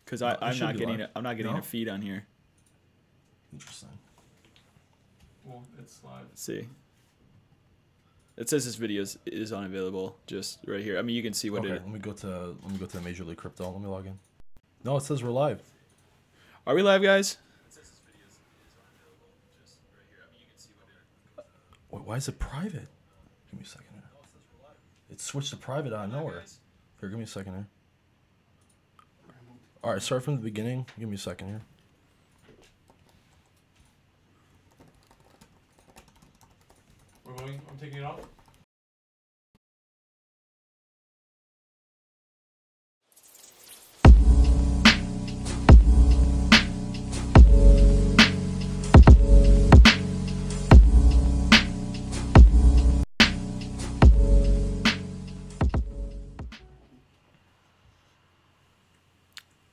Because I'm not getting a feed on here. Interesting. Well, it's live. Let's see. It says this video is unavailable just right here. I mean, you can see what okay, it. let me go to Major League Crypto. Let me log in. No, it says we're live. Are we live, guys? It says this video is unavailable just right here. I mean, you can see what it. Why is it private? Give me a second here. It switched to private out of nowhere. Here, give me a second here. All right, start from the beginning. Give me a second here. We're going. I'm taking it off.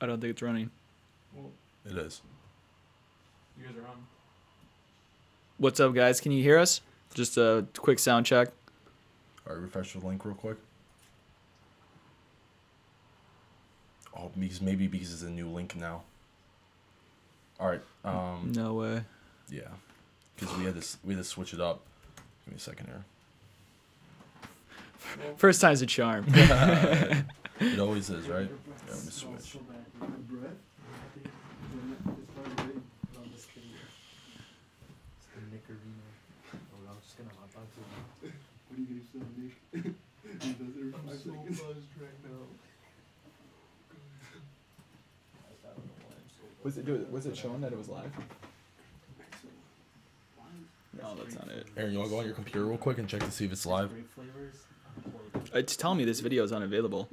I don't think it's running. Well, It is. you guys are on. What's up, guys? Can you hear us? Just a quick sound check. All right, refresh the link real quick. Oh, maybe because it's a new link now. All right. No way. Yeah, because we had to switch it up. Give me a second here. First time's a charm. It always is, right? Yeah, let me switch. Was it showing that it was live? No, that's not it. Aaron, you want to go on your computer real quick and check to see if it's live? It's telling me this video is unavailable.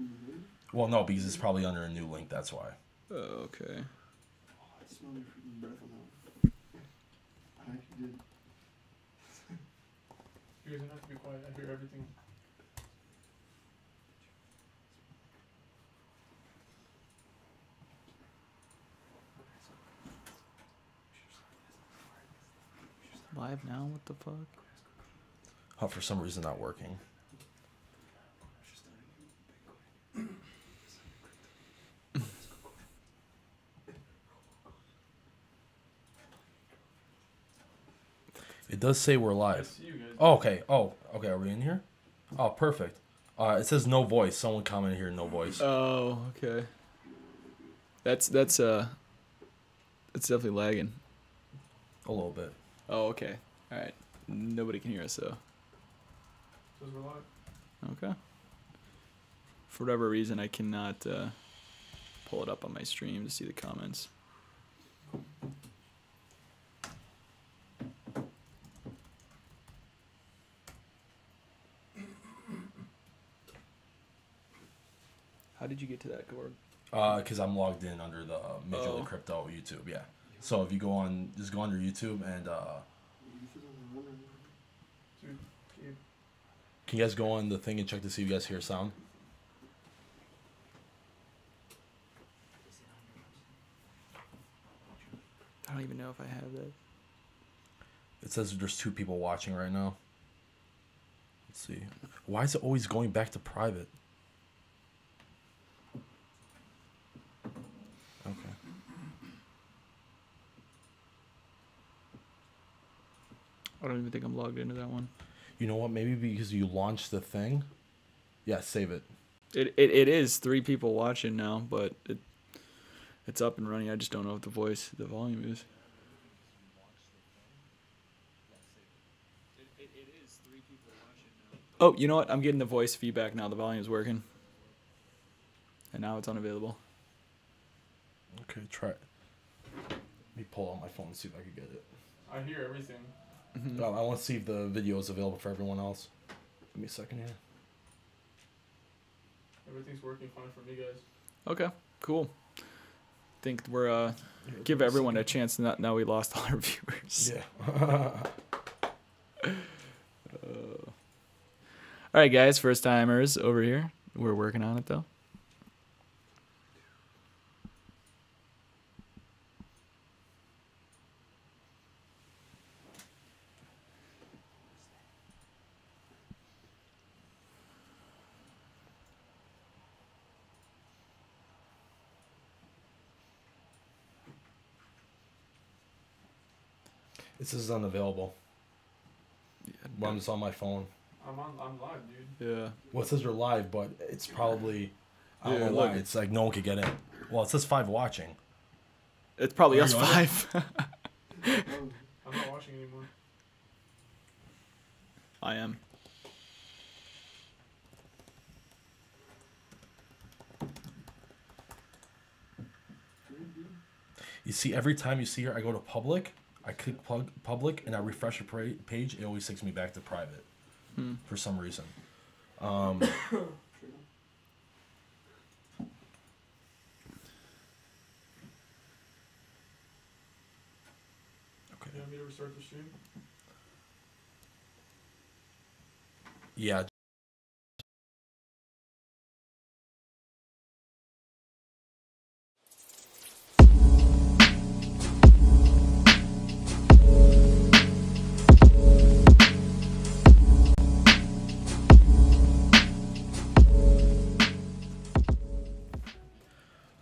Well, no, because it's probably under a new link. That's why. Oh, okay. You guys don't have to be quiet. I hear everything. Live now? What the fuck? Oh, for some reason not working. It does say we're live. I see you guys. Oh, okay. Oh, okay. Are we in here? Oh, perfect. It says no voice. Someone commented here, no voice. Oh, okay. That's definitely lagging. A little bit. Oh, okay. All right. Nobody can hear us, though. Says we're live. Okay. For whatever reason, I cannot pull it up on my stream to see the comments. How did you get to that, Gord? Because I'm logged in under the Major League Crypto YouTube. Yeah. So if you go on, just go under YouTube and Dude, Gabe. can you guys go on the thing and check to see if you guys hear sound? I don't even know if I have that. It says there's 2 people watching right now. Let's see. Why is it always going back to private? Okay. I don't even think I'm logged into that one. You know what? Maybe because you launched the thing. Yeah, save it. It is 3 people watching now, but it's up and running. I just don't know what the volume is. It is 3 people watching now. Oh, you know what? I'm getting the voice feedback now. The volume's working. And now it's unavailable. Okay, try it. Let me pull out my phone and see if I can get it. I hear everything. Mm-hmm. I want to see if the video is available for everyone else. Give me a second here. Everything's working fine for me, guys. Okay, cool. Think we're give everyone a chance. Now we lost all our viewers. Yeah. All right, guys, first timers over here. We're working on it though. This is unavailable. Yeah, But I'm just on my phone. I'm live, dude. yeah. Well, it says you're live, but it's probably... I don't Yeah, know why. look. It's like no one could get in. Well, it says 5 watching. It's probably Oh, us you on 5. I'm not watching anymore. I am. You see, every time you see here, I go to public, I click public, and I refresh the page. It always takes me back to private for some reason. Okay. You want me to restart the stream? Yeah.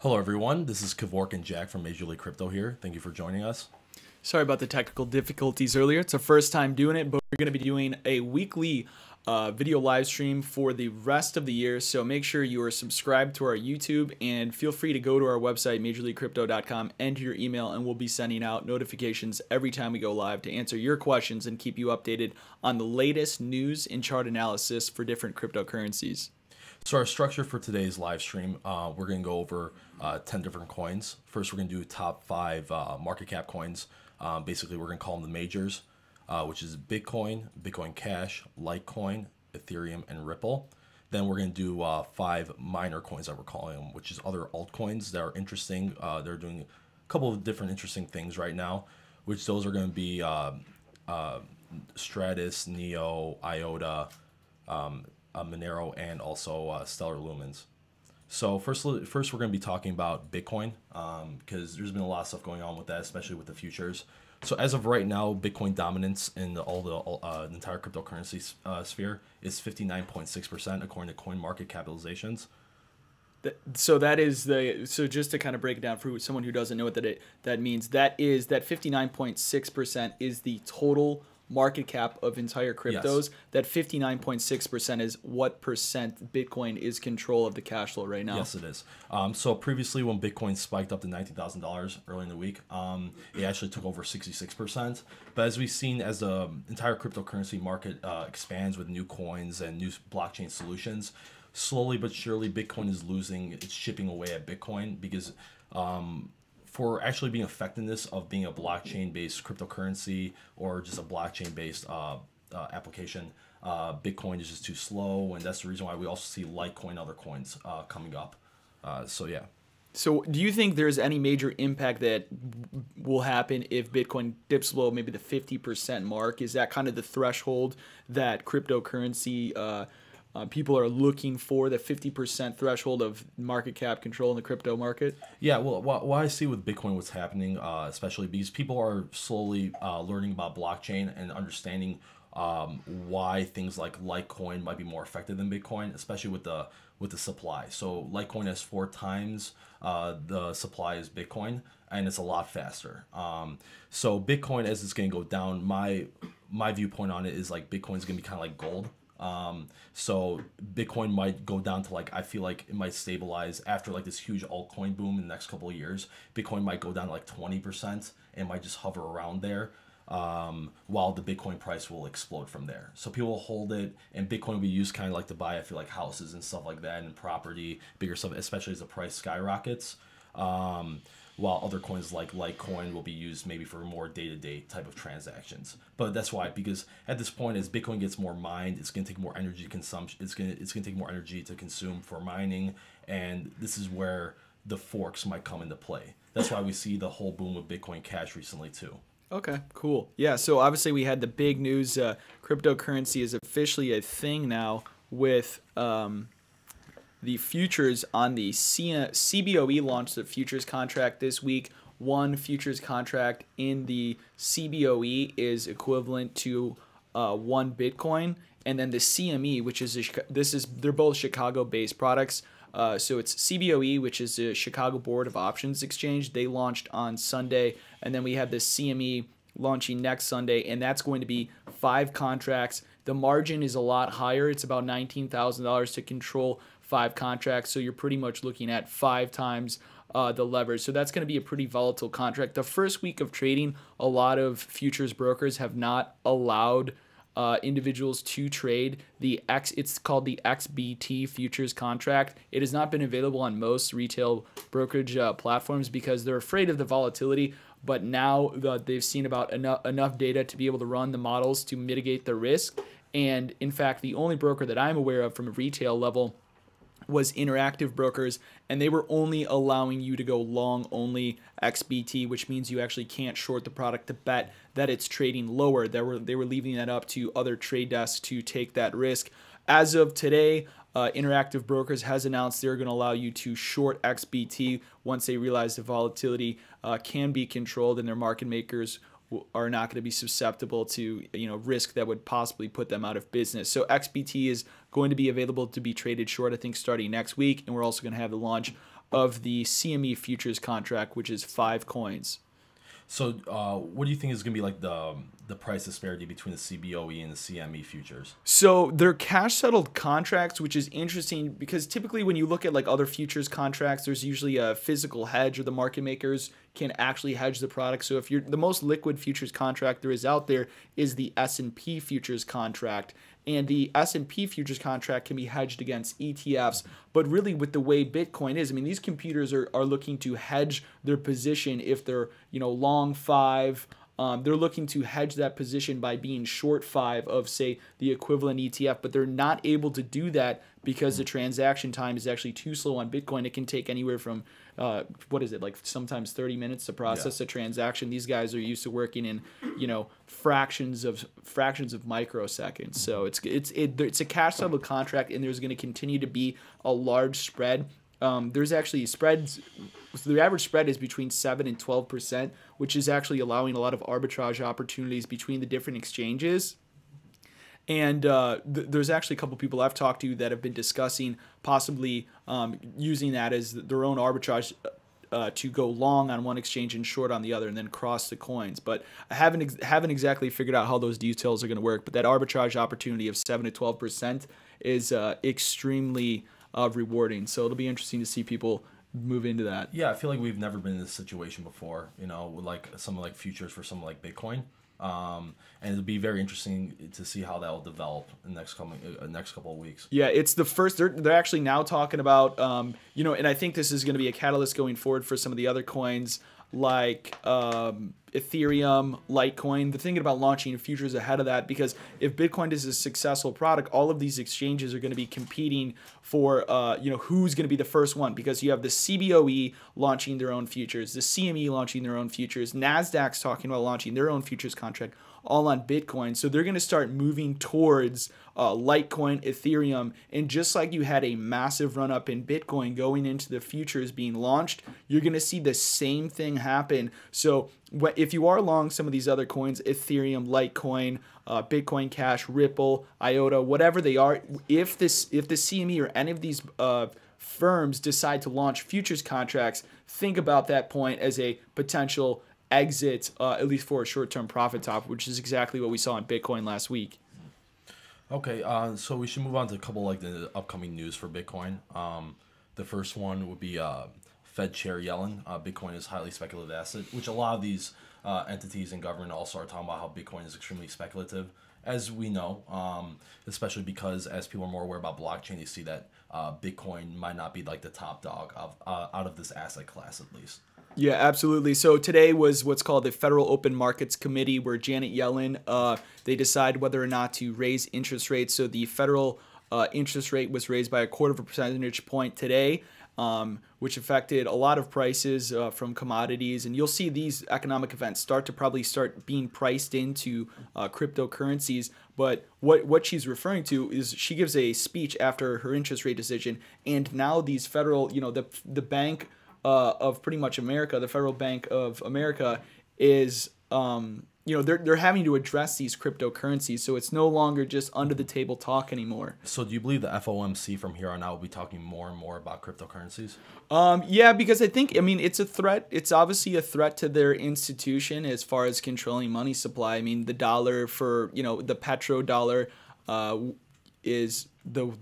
Hello, everyone. This is Kevork and Jack from Major League Crypto here. Thank you for joining us. Sorry about the technical difficulties earlier. It's our first time doing it, but we're going to be doing a weekly video live stream for the rest of the year. So make sure you are subscribed to our YouTube and feel free to go to our website, majorleaguecrypto.com, enter your email, and we'll be sending out notifications every time we go live to answer your questions and keep you updated on the latest news and chart analysis for different cryptocurrencies. So our structure for today's live stream, we're going to go over 10 different coins. First, we're going to do top 5 market cap coins. Basically, we're going to call them the majors, which is Bitcoin, Bitcoin Cash, Litecoin, Ethereum, and Ripple. Then we're going to do 5 minor coins that we're calling them, which is other altcoins that are interesting. They're doing a couple of different interesting things right now, which those are going to be Stratus, Neo, IOTA, Monero, and also Stellar Lumens. So first we're going to be talking about Bitcoin because there's been a lot of stuff going on with that, especially with the futures. So as of right now, Bitcoin dominance in the entire cryptocurrency sphere is 59.6% according to coin market capitalizations. So just to kind of break it down for someone who doesn't know what that means, that 59.6% is the total market cap of entire cryptos. Yes. That 59.6% is what percent Bitcoin is control of the cash flow right now. Yes, it is. So previously when Bitcoin spiked up to $19,000 early in the week, it actually took over 66%. But as we've seen, as the entire cryptocurrency market expands with new coins and new blockchain solutions, slowly but surely Bitcoin is losing its chipping away at Bitcoin because for actually being effectiveness of being a blockchain-based cryptocurrency or just a blockchain-based application, Bitcoin is just too slow, and that's the reason why we also see Litecoin and other coins coming up. So yeah. So do you think there's any major impact that will happen if Bitcoin dips below maybe the 50% mark? Is that kind of the threshold that cryptocurrency people are looking for, the 50% threshold of market cap control in the crypto market? Yeah, well, what I see with Bitcoin, what's happening, especially because people are slowly learning about blockchain and understanding why things like Litecoin might be more effective than Bitcoin, especially with the supply. So Litecoin has 4 times the supply as Bitcoin, and it's a lot faster. So Bitcoin, as it's going to go down, my viewpoint on it is like Bitcoin's going to be kind of like gold. So Bitcoin might go down to like, I feel like it might stabilize after like this huge altcoin boom in the next couple of years. Bitcoin might go down to like 20% and might just hover around there, while the Bitcoin price will explode from there. So people will hold it, and Bitcoin will be used kind of like to buy, I feel like, houses and stuff like that, and property, bigger stuff, especially as the price skyrockets. While other coins like Litecoin will be used maybe for more day-to-day type of transactions. But that's why, because at this point, as Bitcoin gets more mined, it's going to take more energy consumption. It's going to take more energy to consume for mining, and this is where the forks might come into play. That's why we see the whole boom of Bitcoin Cash recently too. Okay, cool. Yeah, so obviously we had the big news. Cryptocurrency is officially a thing now with the futures on the CBOE launched the futures contract this week. One futures contract in the CBOE is equivalent to 1 Bitcoin, and then the CME, which is they're both Chicago-based products. So it's CBOE, which is the Chicago Board of Options Exchange. They launched on Sunday, and then we have the CME, launching next Sunday, and that's going to be 5 contracts. The margin is a lot higher. It's about $19,000 to control 5 contracts, so you're pretty much looking at 5 times the leverage. So that's going to be a pretty volatile contract. The first week of trading, a lot of futures brokers have not allowed individuals to trade it's called the XBT futures contract. It has not been available on most retail brokerage platforms because they're afraid of the volatility, but now they've seen about enough data to be able to run the models to mitigate the risk. And in fact, the only broker that I'm aware of from a retail level was Interactive Brokers, and they were only allowing you to go long only XBT, which means you actually can't short the product to bet that it's trading lower. They were leaving that up to other trade desks to take that risk. As of today, Interactive Brokers has announced they're going to allow you to short XBT once they realize the volatility can be controlled and their market makers are not going to be susceptible to risk that would possibly put them out of business. So XBT is going to be available to be traded short, I think, starting next week, and we're also going to have the launch of the CME futures contract, which is 5 coins. So what do you think is going to be like the price disparity between the CBOE and the CME futures? So they're cash settled contracts, which is interesting because typically when you look at like other futures contracts, there's usually a physical hedge, or the market makers can actually hedge the product. So if you're the most liquid futures contract there is out there is the S&P futures contract. And the S&P futures contract can be hedged against ETFs. But really with the way Bitcoin is, I mean, these computers are looking to hedge their position if they're, long 5. They're looking to hedge that position by being short 5 of, say, the equivalent ETF. But they're not able to do that because the transaction time is actually too slow on Bitcoin. It can take anywhere from, sometimes 30 minutes to process a transaction. These guys are used to working in, fractions of microseconds. So it's a cash settled contract, and there's going to continue to be a large spread. There's actually spreads. The average spread is between 7 and 12%, which is actually allowing a lot of arbitrage opportunities between the different exchanges. And there's actually a couple people I've talked to that have been discussing possibly using that as their own arbitrage to go long on one exchange and short on the other, and then cross the coins. But I haven't exactly figured out how those details are going to work. But that arbitrage opportunity of 7 to 12% is extremely rewarding. So it'll be interesting to see people move into that. Yeah, I feel like we've never been in this situation before, with like something like futures for something like Bitcoin. And it'll be very interesting to see how that will develop in the next couple of weeks. Yeah, it's the first. They're actually now talking about, and I think this is going to be a catalyst going forward for some of the other coins like Ethereum, Litecoin. They're thinking about launching futures ahead of that because if Bitcoin is a successful product, all of these exchanges are going to be competing for, who's going to be the first one, because you have the CBOE launching their own futures, the CME launching their own futures, NASDAQ's talking about launching their own futures contract, all on Bitcoin. So they're going to start moving towards Litecoin, Ethereum, and just like you had a massive run up in Bitcoin going into the futures being launched, you're going to see the same thing happen. So if you are long some of these other coins, Ethereum, Litecoin, Bitcoin Cash, Ripple, IOTA, whatever they are, if the CME or any of these firms decide to launch futures contracts, think about that point as a potential exit, at least for a short-term profit top, which is exactly what we saw in Bitcoin last week. Okay, so we should move on to a couple like the upcoming news for Bitcoin. The first one would be Fed Chair Yellen. Bitcoin is a highly speculative asset, which a lot of these entities and government also are talking about how Bitcoin is extremely speculative, as we know, especially because as people are more aware about blockchain, they see that Bitcoin might not be like the top dog out of this asset class at least. Yeah, absolutely. So today was what's called the Federal Open Markets Committee, where Janet Yellen, they decide whether or not to raise interest rates. So the federal interest rate was raised by 1/4 percentage point today, which affected a lot of prices from commodities. And you'll see these economic events start being priced into cryptocurrencies. But what she's referring to is she gives a speech after her interest rate decision, and now these federal, the bank of pretty much America, the Federal Bank of America is they're having to address these cryptocurrencies, so it's no longer just under the table talk anymore. So do you believe the FOMC from here on out will be talking more and more about cryptocurrencies? Yeah, because I mean, it's a threat. It's obviously a threat to their institution as far as controlling money supply. I mean, the dollar for, the petrodollar is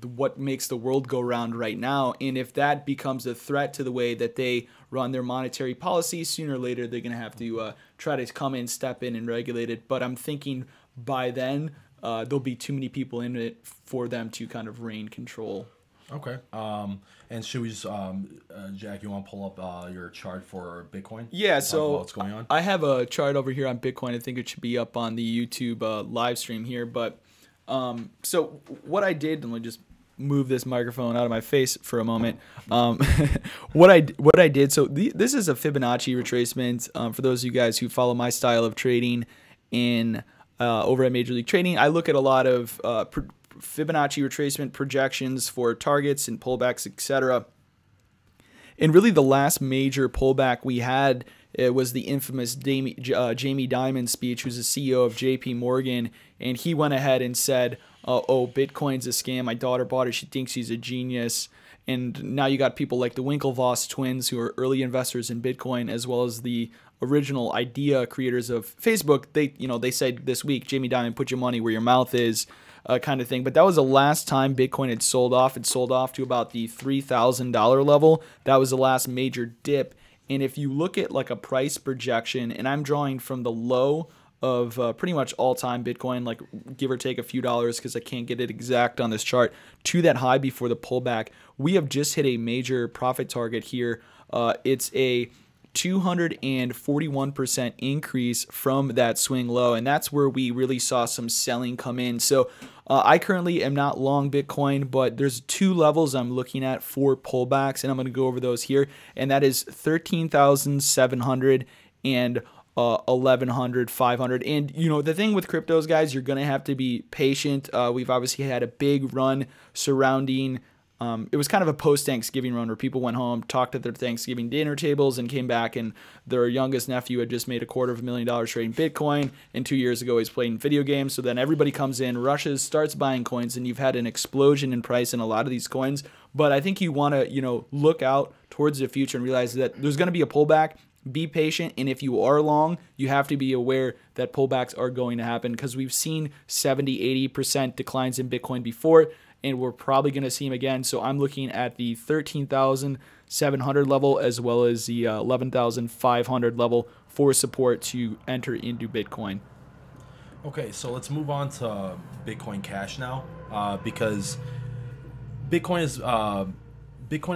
what makes the world go round right now. And if that becomes a threat to the way that they run their monetary policy, sooner or later they're going to have to try to come in, step in, and regulate it. But I'm thinking by then there'll be too many people in it for them to kind of reign control. Okay. And should we just, Jack, you want to pull up your chart for Bitcoin? Yeah, so what's going on? I have a chart over here on Bitcoin. I think it should be up on the YouTube live stream here. But so what I did, and let me just move this microphone out of my face for a moment. What I did, so this is a Fibonacci retracement. For those of you guys who follow my style of trading in over at Major League Trading, I look at a lot of Fibonacci retracement projections for targets and pullbacks, etc. And really the last major pullback we had, it was the infamous Jamie Dimon speech, who's the CEO of JP Morgan, and he went ahead and said, oh, Bitcoin's a scam. My daughter bought it. She thinks she's a genius. And now you got people like the Winklevoss twins, who are early investors in Bitcoin, as well as the original idea creators of Facebook. They said this week, Jamie Dimon, put your money where your mouth is, kind of thing. But that was the last time Bitcoin had sold off. It sold off to about the $3,000 level. That was the last major dip. And if you look at like a price projection, and I'm drawing from the low of pretty much all-time Bitcoin, like give or take a few dollars because I can't get it exact on this chart, to that high before the pullback, we have just hit a major profit target here. It's a 241% increase from that swing low, and that's where we really saw some selling come in. So I currently am not long Bitcoin, but there's two levels I'm looking at for pullbacks, and I'm going to go over those here, and that is 13,700 and 1,100, 500. And the thing with cryptos, guys, you're going to have to be patient. We've obviously had a big run surrounding it was kind of a post-Thanksgiving run where people went home, talked at their Thanksgiving dinner tables, and came back, and their youngest nephew had just made $250,000 trading Bitcoin, and 2 years ago he's playing video games. So then everybody comes in, rushes, starts buying coins, and you've had an explosion in price in a lot of these coins. But I think you want to, look out towards the future and realize that there's going to be a pullback. Be patient, and if you are long, you have to be aware that pullbacks are going to happen, because we've seen 70-80% declines in Bitcoin before, and we're probably going to see them again. So I'm looking at the 13,700 level as well as the 11,500 level for support to enter into Bitcoin. Okay, so let's move on to Bitcoin Cash now, because Bitcoin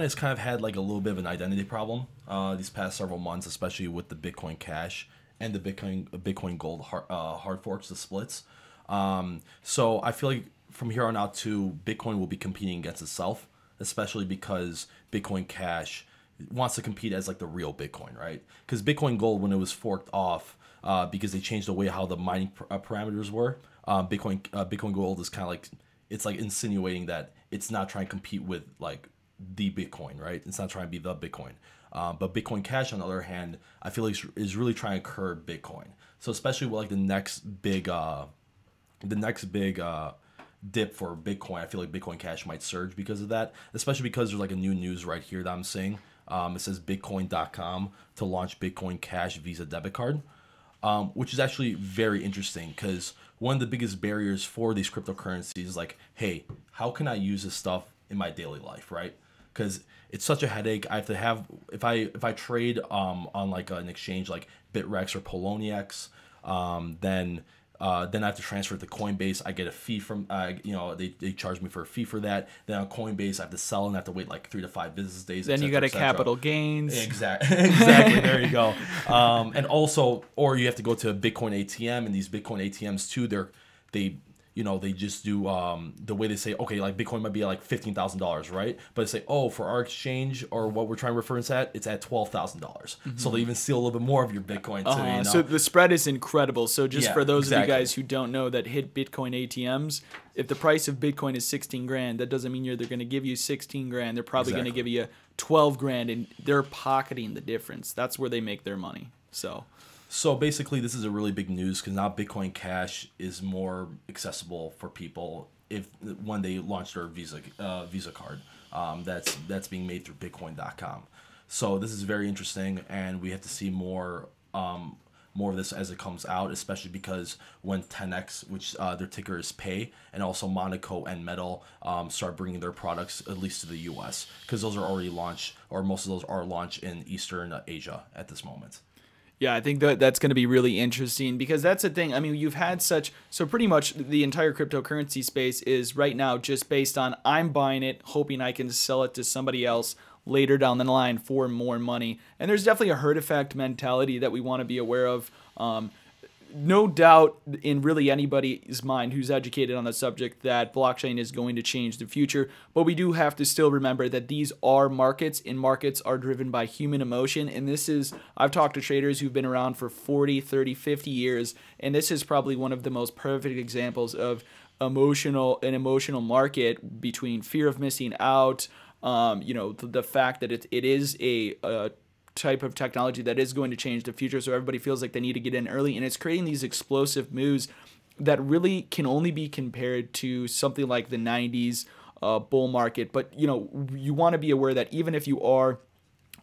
has kind of had like a little bit of an identity problem these past several months, especially with the Bitcoin Cash and the Bitcoin Gold hard forks, the splits. So I feel like from here on out too, Bitcoin will be competing against itself, especially because Bitcoin Cash wants to compete as like the real Bitcoin, right? Because Bitcoin Gold, when it was forked off, because they changed the way how the mining parameters were, Bitcoin Gold is kind of like, it's like insinuating that it's not trying to compete with like the Bitcoin, right? It's not trying to be the Bitcoin. But Bitcoin Cash, on the other hand, I feel like is really trying to curb Bitcoin. So especially with like the next big dip for Bitcoin, I feel like Bitcoin Cash might surge because of that, especially because there's like a new news right here that I'm seeing. It says bitcoin.com to launch Bitcoin Cash Visa debit card, which is actually very interesting, because one of the biggest barriers for these cryptocurrencies is like, hey, how can I use this stuff in my daily life, right? Because it's such a headache. I have to have, if I trade on like an exchange like Bitrex or Poloniex, then I have to transfer it to Coinbase. I get a fee from, they charge me for a fee for that. Then on Coinbase, I have to sell and I have to wait like 3 to 5 business days. Then you got a capital gains. Exactly. There you go. And also, or you have to go to a Bitcoin ATM, and these Bitcoin ATMs too, they just do the way they say, okay, like Bitcoin might be like $15,000, right? But they say, oh, for our exchange or what we're trying to reference at, it's at $12,000. Mm-hmm. So they even steal a little bit more of your Bitcoin too. So the spread is incredible. So just for those of you guys who don't know that hit Bitcoin ATMs, if the price of Bitcoin is 16 grand, that doesn't mean they're going to give you 16 grand. They're probably going to give you 12 grand, and they're pocketing the difference. That's where they make their money. So basically, this is a really big news because now Bitcoin Cash is more accessible for people when they launch their Visa card. That's being made through Bitcoin.com. So this is very interesting, and we have to see more of this as it comes out, especially because when 10x, which their ticker is Pay, and also Monaco and Metal start bringing their products at least to the U.S. because those are already launched, or most of those are launched in Eastern Asia at this moment. Yeah, I think that's going to be really interesting because that's the thing. I mean, you've had so pretty much the entire cryptocurrency space is right now just based on I'm buying it, hoping I can sell it to somebody else later down the line for more money. And there's definitely a herd effect mentality that we want to be aware of. No doubt in really anybody's mind who's educated on the subject that blockchain is going to change the future, but we do have to still remember that these are markets, and markets are driven by human emotion. And I've talked to traders who've been around for 40, 30, 50 years, and this is probably one of the most perfect examples of an emotional market between fear of missing out, the fact that it is a type of technology that is going to change the future, so everybody feels like they need to get in early, and it's creating these explosive moves that really can only be compared to something like the 90s bull market. But you want to be aware that even if you are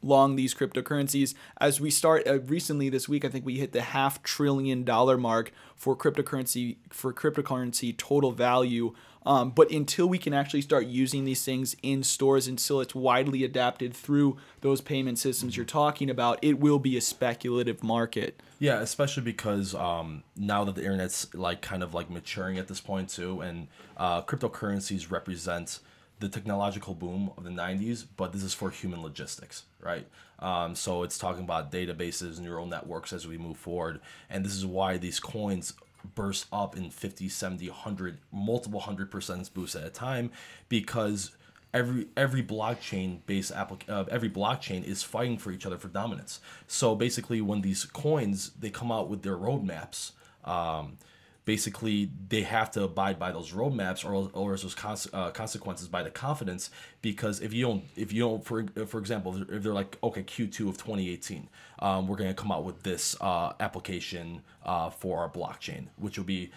long these cryptocurrencies, as we start recently this week, I think we hit the $500 billion mark for cryptocurrency total value. But until we can actually start using these things in stores, until it's widely adapted through those payment systems you're talking about, it will be a speculative market. Yeah, especially because now that the internet's kind of maturing at this point too, and cryptocurrencies represent the technological boom of the 90s, but this is for human logistics, right? So it's talking about databases, neural networks as we move forward, and this is why these coins burst up in 50, 70, 100, multiple 100% boosts at a time, because every blockchain is fighting for each other for dominance. So basically, when these coins they come out with their roadmaps, basically they have to abide by those roadmaps, or those consequences by the confidence. Because if you don't, for example, if they're like, okay, Q2 of 2018, we're going to come out with this application for our blockchain, which would be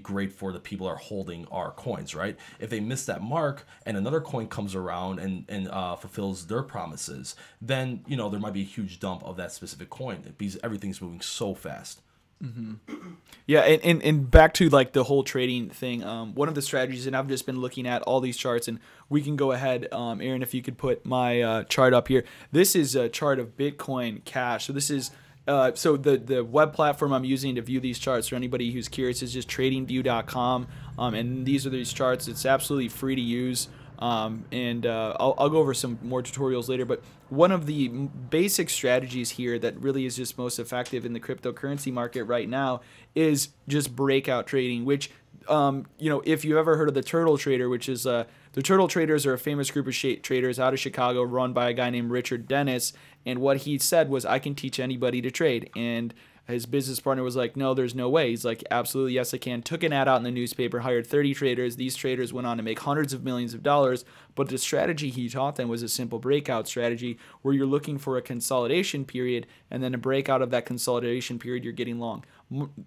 great for the people that are holding our coins, right? If they miss that mark and another coin comes around and fulfills their promises, then there might be a huge dump of that specific coin because everything's moving so fast. Mm-hmm. Yeah, and back to the whole trading thing. One of the strategies, and I've just been looking at all these charts, and we can go ahead, Aaron, if you could put my chart up here. This is a chart of Bitcoin Cash. So this is so the web platform I'm using to view these charts for anybody who's curious is just tradingview.com, and these are these charts. It's absolutely free to use. And I'll go over some more tutorials later, but one of the basic strategies here that really is just most effective in the cryptocurrency market right now is just breakout trading, which, if you've ever heard of the Turtle Trader, which is the Turtle Traders are a famous group of traders out of Chicago run by a guy named Richard Dennis, and what he said was, I can teach anybody to trade. And his business partner was like, no, there's no way. He's like, absolutely, yes, I can. Took an ad out in the newspaper, hired 30 traders. These traders went on to make hundreds of millions of dollars. But the strategy he taught them was a simple breakout strategy where you're looking for a consolidation period, and then a breakout of that consolidation period, you're getting long.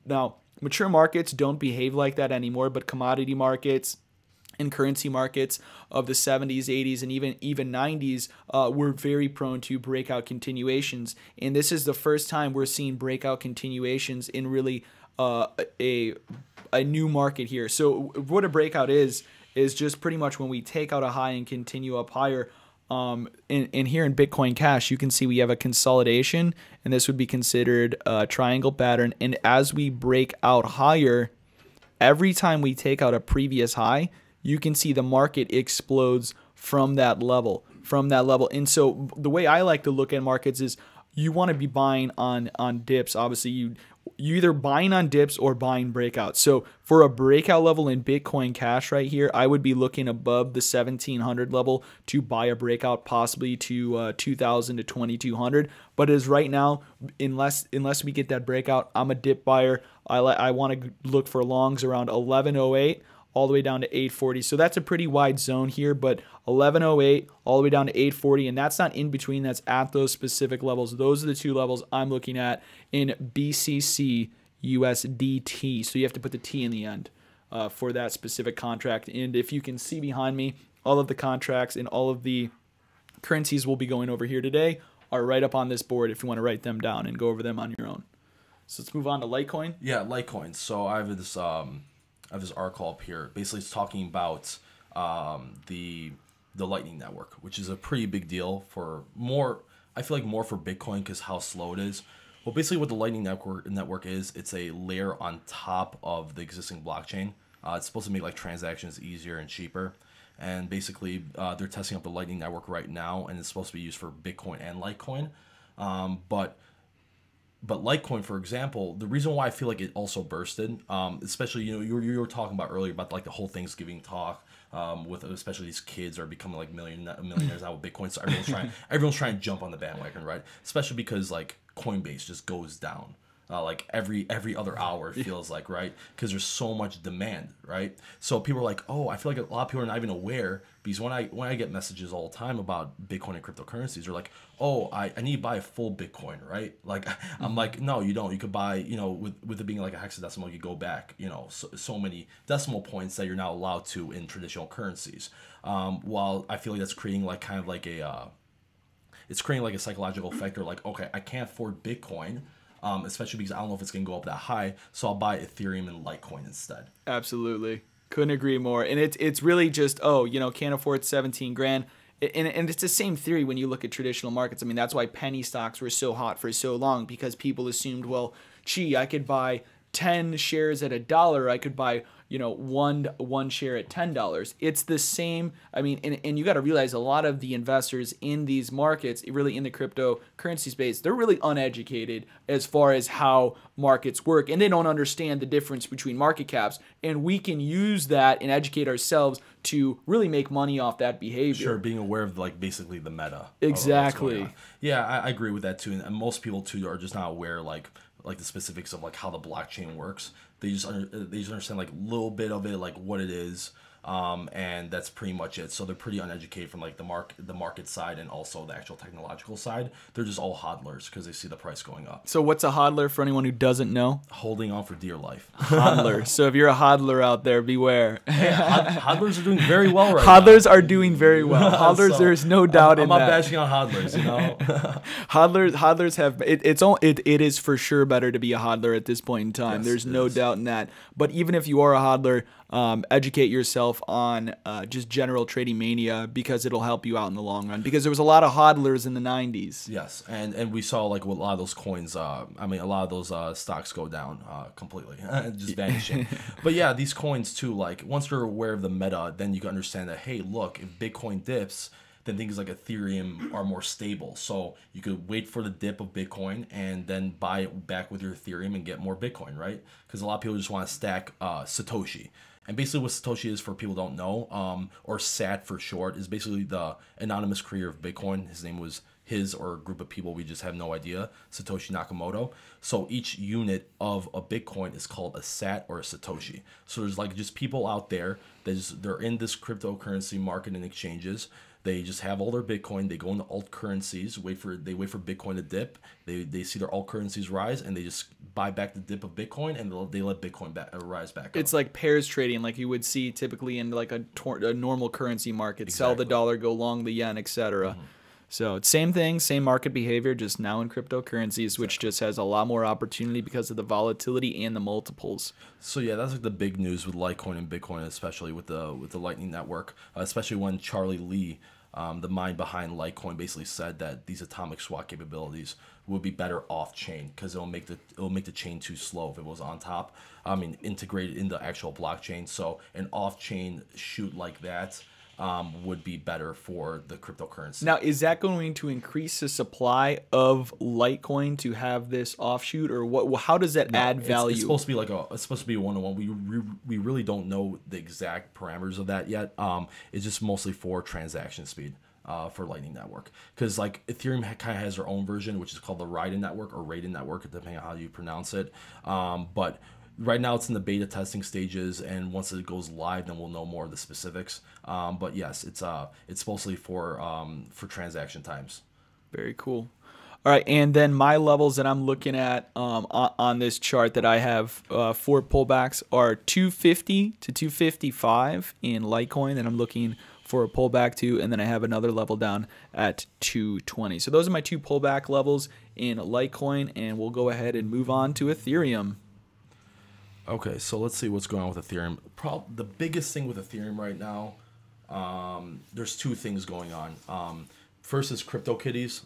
Now, mature markets don't behave like that anymore, but commodity markets and currency markets of the 70s, 80s, and even 90s were very prone to breakout continuations. And this is the first time we're seeing breakout continuations in really a new market here. So what a breakout is just pretty much when we take out a high and continue up higher. And here in Bitcoin Cash, you can see we have a consolidation, and this would be considered a triangle pattern. And as we break out higher, every time we take out a previous high, you can see the market explodes from that level. And so the way I like to look at markets is you want to be buying on dips. Obviously, you either buying on dips or buying breakouts. So for a breakout level in Bitcoin Cash right here, I would be looking above the 1700 level to buy a breakout, possibly to 2000 to 2200. But as right now, unless we get that breakout, I'm a dip buyer. I want to look for longs around 1108. all the way down to 840. So that's a pretty wide zone here, but 1108 all the way down to 840, and that's not in between. That's at those specific levels. Those are the two levels I'm looking at in BCC USDT. So you have to put the T in the end for that specific contract. And if you can see behind me, all of the contracts and all of the currencies we'll be going over here today are right up on this board if you want to write them down and go over them on your own. So let's move on to Litecoin. Yeah, Litecoin. So I have this article up here. Basically, it's talking about the Lightning Network, which is a pretty big deal for more. I feel like more for Bitcoin because how slow it is. Well, basically, what the Lightning Network is, it's a layer on top of the existing blockchain. It's supposed to make like transactions easier and cheaper. And basically, they're testing out the Lightning Network right now, and it's supposed to be used for Bitcoin and Litecoin. But Litecoin, for example, the reason why I feel like it also bursted, especially you were talking about earlier about like the whole Thanksgiving talk, with especially these kids are becoming like millionaires now with Bitcoin, so everyone's trying to jump on the bandwagon, right? Especially because like Coinbase just goes down. Like every other hour it feels like, right? Because there's so much demand, right? So people are like, oh, I feel like a lot of people are not even aware, because when I get messages all the time about Bitcoin and cryptocurrencies, they're like, oh, I need to buy a full Bitcoin, right? Like I'm like, no, you don't. You could buy, with it being like a hexadecimal, you go back, so many decimal points that you're not allowed to in traditional currencies. While I feel like that's creating like kind of like it's creating like a psychological factor, like, okay, I can't afford Bitcoin. Especially because I don't know if it's going to go up that high, so I'll buy Ethereum and Litecoin instead. Absolutely. Couldn't agree more. And it's really just, can't afford 17 grand. And it's the same theory when you look at traditional markets. I mean, that's why penny stocks were so hot for so long, because people assumed, well, gee, I could buy 10 shares at $1. I could buy, one share at $10. It's the same. I mean, and you got to realize a lot of the investors in these markets, really in the cryptocurrency space, they're really uneducated as far as how markets work, and they don't understand the difference between market caps. And we can use that and educate ourselves to really make money off that behavior. Sure, being aware of like basically the meta. Exactly. Yeah, I agree with that too, and most people too are just not aware like the specifics of like how the blockchain works. They just understand like a little bit of it, like what it is, and that's pretty much it. So they're pretty uneducated from like the market side and also the actual technological side. They're just all hodlers because they see the price going up. So what's a hodler for anyone who doesn't know? Holding on for dear life. Hodler. So if you're a hodler out there, beware. Yeah, hodlers are doing very well right hodlers now. Are doing very well. Hodlers, so, there's no doubt in that. I'm not bashing on hodlers, hodlers have it is for sure better to be a hodler at this point in time. Yes, there's no doubt in that. But even if you are a hodler, educate yourself on just general trading mania, because it'll help you out in the long run, because there was a lot of hodlers in the 90s. Yes, and we saw like with a lot of those coins, a lot of those stocks go down completely, just vanishing. But yeah, these coins too, like once you're aware of the meta, then you can understand that, hey, look, if Bitcoin dips, then things like Ethereum are more stable. So you could wait for the dip of Bitcoin and then buy it back with your Ethereum and get more Bitcoin, right? Because a lot of people just want to stack Satoshi. And basically what Satoshi is, for people who don't know, or SAT for short, is basically the anonymous creator of Bitcoin. His name was his or a group of people, we just have no idea, Satoshi Nakamoto. So each unit of a Bitcoin is called a SAT or a Satoshi. So there's like just people out there that they're in this cryptocurrency market and exchanges. They just have all their Bitcoin. They go into alt currencies. They wait for Bitcoin to dip. They see their alt currencies rise, and they just buy back the dip of Bitcoin, and they let Bitcoin rise back up. It's like pairs trading, like you would see typically in like a normal currency market. Exactly. Sell the dollar, go long the yen, etc. Mm-hmm. So it's same thing, same market behavior, just now in cryptocurrencies, which just has a lot more opportunity because of the volatility and the multiples. So yeah, that's like the big news with Litecoin and Bitcoin, especially with the Lightning Network, especially when Charlie Lee, the mind behind Litecoin, basically said that these atomic swap capabilities would be better off chain, because it'll make the chain too slow if it was on top. Integrated in the actual blockchain. So an off chain shoot like that would be better for the cryptocurrency. Now, is that going to increase the supply of Litecoin to have this offshoot, or what? How does that add value? It's supposed to be it's supposed to be one-on-one. We really don't know the exact parameters of that yet. It's just mostly for transaction speed. For Lightning Network, because like Ethereum kind of has their own version, which is called the Raiden Network or Raiden Network, depending on how you pronounce it. But Right now it's in the beta testing stages, and once it goes live, then we'll know more of the specifics. But yes, it's supposedly for transaction times. Very cool. All right, and then my levels that I'm looking at on this chart that I have for pullbacks are 250 to 255 in Litecoin that I'm looking for a pullback to, and then I have another level down at 220. So those are my 2 pullback levels in Litecoin, and we'll go ahead and move on to Ethereum. Okay, so let's see what's going on with Ethereum. The biggest thing with Ethereum right now, there's 2 things going on. First is CryptoKitties.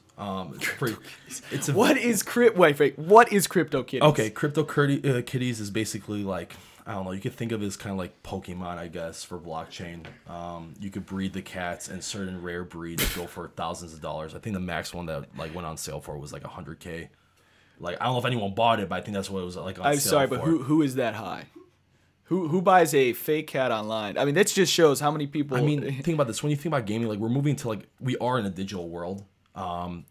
What is CryptoKitties? Okay, CryptoKitties is basically like, I don't know, you could think of it as kind of like Pokemon, I guess, for blockchain. You could breed the cats, and certain rare breeds go for thousands of dollars. I think the max one that like went on sale for was like $100K. Like, I don't know if anyone bought it, but I think that's what it was like on sale. I'm sorry, but who is that high? Who buys a fake cat online? I mean, that just shows how many people. I mean, think about this. When you think about gaming, like, we're moving to, like, we are in a digital world.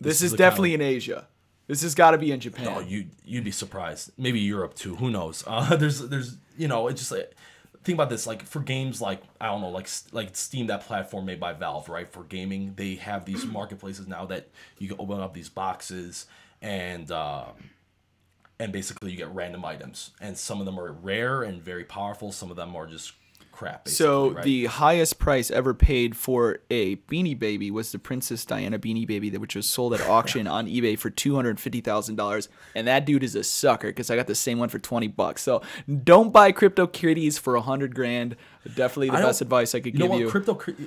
This is definitely in Asia. This has got to be in Japan. No, you'd be surprised. Maybe Europe too. Who knows? There's you know, it's just like, think about this. Like, for games, like, I don't know, like Steam, that platform made by Valve, right? For gaming, they have these marketplaces now that you can open up these boxes, and basically you get random items, and some of them are rare and very powerful. Some of them are just crap. So right? The highest price ever paid for a Beanie Baby was the Princess Diana Beanie Baby, which was sold at auction on eBay for $250,000, and that dude is a sucker because I got the same one for $20. So don't buy CryptoKitties for $100,000. Definitely the best advice I could give you.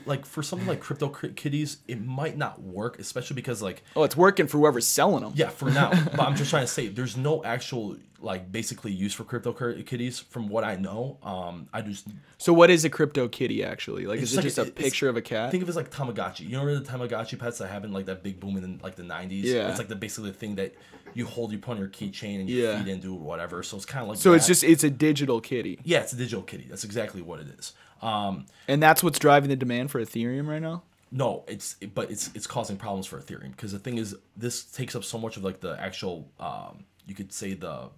Like, for something like CryptoKitties, it might not work, especially because, like, it's working for whoever's selling them. Yeah, for now. But I'm just trying to say, there's no actual, like, basically use for CryptoKitties from what I know. So what is a CryptoKitty actually? Like, is it just a picture of a cat? Think of it as like Tamagotchi. You remember the Tamagotchi pets that happened, like, that big boom in like the 90s? Yeah. It's like basically the thing that you hold, you put on your keychain, and you feed and do whatever. So it's kind of like So it's a digital kitty. Yeah, it's a digital kitty. That's exactly what it is. And that's what's driving the demand for Ethereum right now? No, it's causing problems for Ethereum, because the thing is, this takes up so much of, like, the actual, you could say the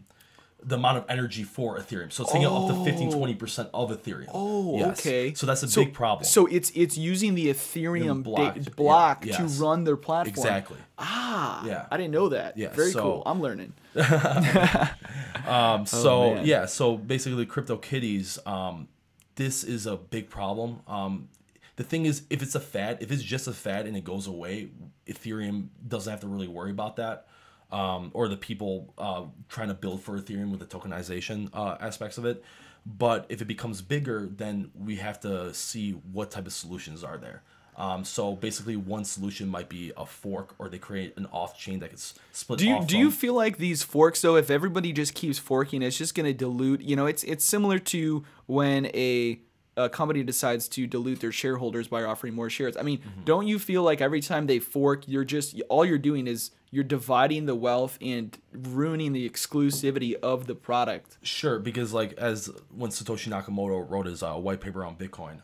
amount of energy for Ethereum. So it's taking up to 15-20% of Ethereum. Oh, yes. Okay. So that's a big problem. So it's using the Ethereum block to run their platform. Exactly. Yeah. I didn't know that. Yeah. Very cool. I'm learning. So basically CryptoKitties, this is a big problem. The thing is, if it's just a fad and it goes away, Ethereum doesn't have to really worry about that. Or the people trying to build for Ethereum with the tokenization aspects of it. But if it becomes bigger, then we have to see what type of solutions are there. So basically, one solution might be a fork, or they create an off-chain that gets split off. Do you feel like these forks, though, if everybody just keeps forking, it's just going to dilute? You know, it's similar to when a company decides to dilute their shareholders by offering more shares. I mean, don't you feel like every time they fork, all you're doing is you're dividing the wealth and ruining the exclusivity of the product? Sure, because, like, as when Satoshi Nakamoto wrote his white paper on Bitcoin,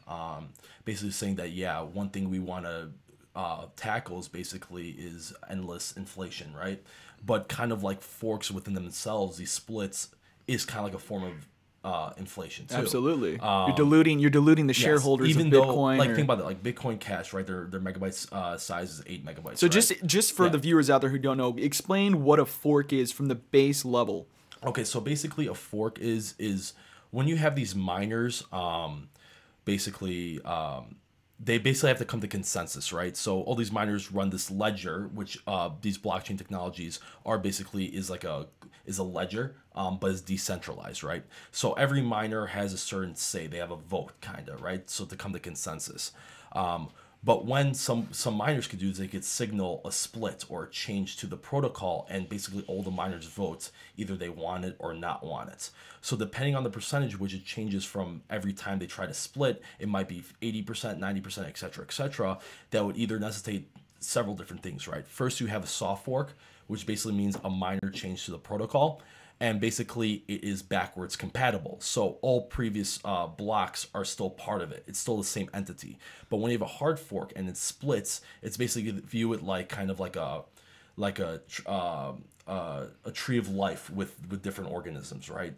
basically saying that, one thing we want to tackle is endless inflation, right? But kind of like forks within themselves, these splits is kind of like a form of inflation too. Absolutely. You're diluting the shareholders of Bitcoin. Like, think about it, like Bitcoin Cash, right? Their megabytes size is 8 megabytes. So right? just for the viewers out there who don't know, explain what a fork is from the base level. Okay, so basically a fork is when you have these miners, they basically have to come to consensus, right? So all these miners run this ledger, which these blockchain technologies are is a ledger, but it's decentralized, right? So every miner has a certain say. They have a vote, kind of, right? So to come to consensus. But when some miners could do is they could signal a split or a change to the protocol, and basically all the miners vote, either they want it or not want it. So depending on the percentage which it changes from every time they try to split, it might be 80%, 90%, etc. That would either necessitate several different things, right? First, you have a soft fork, which basically means a minor change to the protocol. And basically, it is backwards compatible. So all previous blocks are still part of it. It's still the same entity. But when you have a hard fork and it splits, it's basically view it like kind of like a a tree of life with different organisms, right?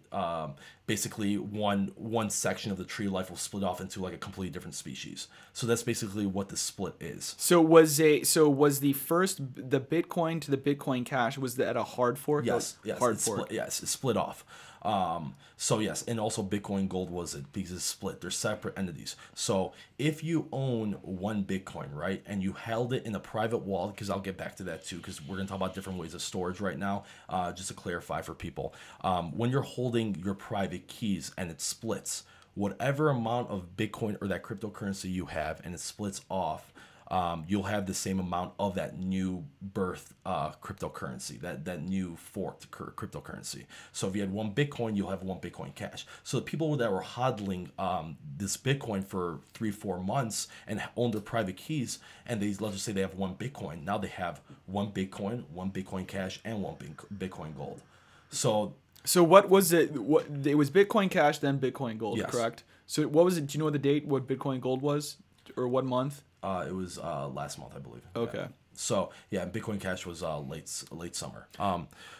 Basically, one section of the tree of life will split off into like a completely different species. So that's basically what the split is. So was the Bitcoin to the Bitcoin Cash, was that a hard fork? Yes, hard fork. Yes, it's split off. So yes, and also Bitcoin Gold was it because it's split. They're separate entities. So if you own one Bitcoin, right, and you held it in a private wallet, because I'll get back to that too, because we're gonna talk about different ways of storage right now. Just to clarify for people, when you're holding your private keys and it splits, whatever amount of Bitcoin or that cryptocurrency you have, and it splits off, you'll have the same amount of that new birth cryptocurrency, that new forked cryptocurrency. So if you had one Bitcoin, you'll have one Bitcoin Cash. So the people that were hodling this Bitcoin for 3-4 months and owned their private keys, and let's just say they have one Bitcoin, now they have one Bitcoin Cash, and one Bitcoin Gold. So what was it? It was Bitcoin Cash, then Bitcoin Gold, yes. Correct? So what was it? Do you know the date? What Bitcoin Gold was, or what month? It was last month, I believe. Okay. Yeah. So yeah, Bitcoin Cash was late summer.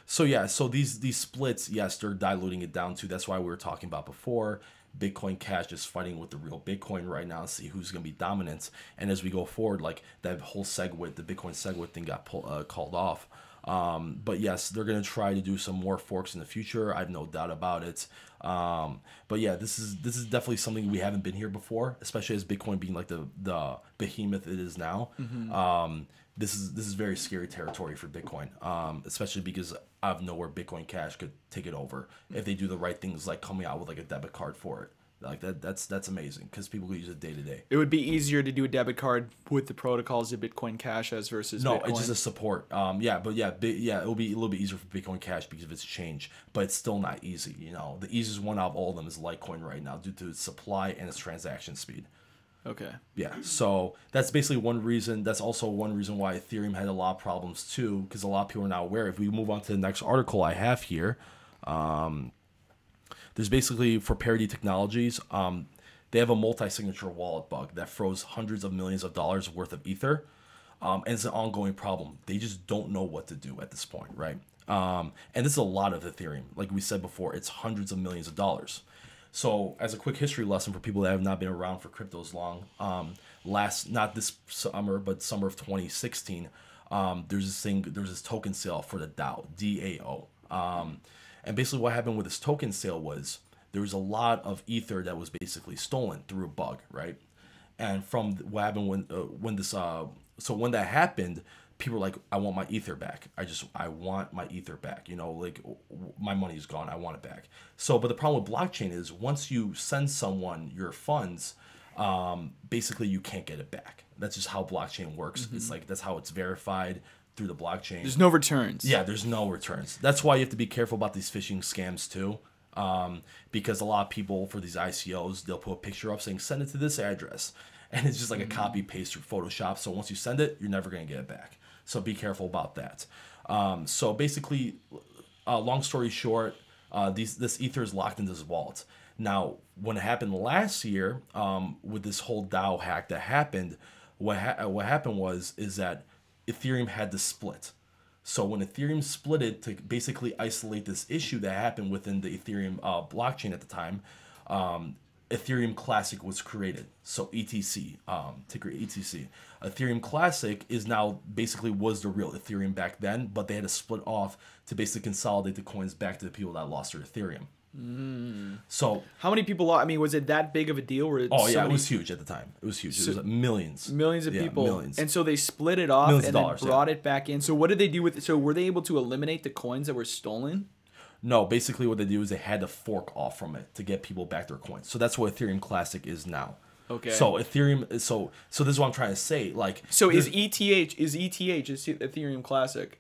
So these splits, yes, they're diluting it down too. That's why we were talking about before. Bitcoin Cash is fighting with the real Bitcoin right now to see who's going to be dominant. And as we go forward, like that whole SegWit, the Bitcoin SegWit thing got called off. But yes, they're going to try to do some more forks in the future. I have no doubt about it. But yeah, this is definitely something we haven't been here before, especially as Bitcoin being like the behemoth it is now. Mm-hmm. This is very scary territory for Bitcoin, especially because out of nowhere Bitcoin Cash could take it over if they do the right things, like coming out with like a debit card for it. Like that's amazing because people could use it day to day. It would be easier to do a debit card with the protocols of Bitcoin Cash as versus no, Bitcoin. It's just a support. It'll be a little bit easier for Bitcoin Cash because of its change, but it's still not easy. You know, the easiest one out of all of them is Litecoin right now due to its supply and its transaction speed. Okay. Yeah, so that's basically one reason. That's also one reason why Ethereum had a lot of problems too, because a lot of people are not aware. If we move on to the next article I have here. There's basically, for Parity Technologies, they have a multi-signature wallet bug that froze hundreds of millions of dollars worth of Ether. And it's an ongoing problem. They just don't know what to do at this point, right? And this is a lot of Ethereum. Like we said before, it's hundreds of millions of dollars. So as a quick history lesson for people that have not been around for crypto as long, not this summer, but summer of 2016, there's this token sale for the DAO, DAO. And basically what happened with this token sale was there was a lot of Ether that was basically stolen through a bug, right? And from what happened when that happened, people were like, I want my Ether back. I want my Ether back. You know, like my money's gone. I want it back. So, but the problem with blockchain is once you send someone your funds, basically you can't get it back. That's just how blockchain works. Mm-hmm. It's like, that's how it's verified through the blockchain. There's no returns. Yeah, there's no returns. That's why you have to be careful about these phishing scams too. Because a lot of people for these ICOs, they'll put a picture up saying, send it to this address. And it's just like a copy paste through Photoshop. So once you send it, you're never going to get it back. So be careful about that. So basically, long story short, this Ether is locked into this vault. Now, when it happened last year, with this whole DAO hack that happened, what happened is that Ethereum had to split. So when Ethereum split it to basically isolate this issue that happened within the Ethereum blockchain at the time, Ethereum Classic was created. So ETC, ticker ETC. Ethereum Classic is now basically was the real Ethereum back then, but they had to split off to basically consolidate the coins back to the people that lost their Ethereum. So how many people lost? I mean, was it that big of a deal? It was huge at the time. It was huge. It was like millions of people. Millions. And so they split it off Millions and of dollars, then brought it back in. So what did they do with it? So were they able to eliminate the coins that were stolen? No, basically what they do is they had to fork off from it to get people back their coins. So that's what Ethereum Classic is now. Okay. So Ethereum, so this is what I'm trying to say. Like, so is Ethereum Classic?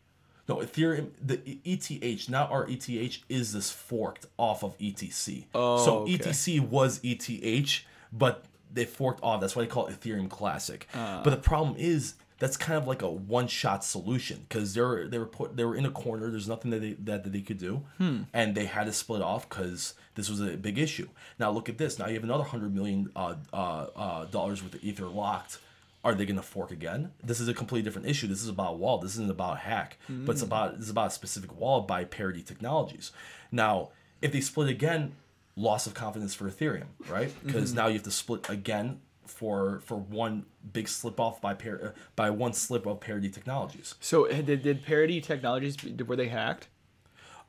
No, Ethereum, the ETH, not our ETH, is this forked off of ETC. Oh, so okay. ETC was ETH, but they forked off. That's why they call it Ethereum Classic. But the problem is that's kind of like a one-shot solution because they were in a corner. There's nothing that they could do, and they had to split off because this was a big issue. Now look at this. Now you have another $100 million dollars worth of Ether locked are they going to fork again? This is a completely different issue. This is about wallet. This isn't about hack, but it's about a specific wallet by Parity Technologies. Now, if they split again, loss of confidence for Ethereum, right? Because now you have to split again for one big slip off by one slip of Parity Technologies. So did Parity Technologies, were they hacked?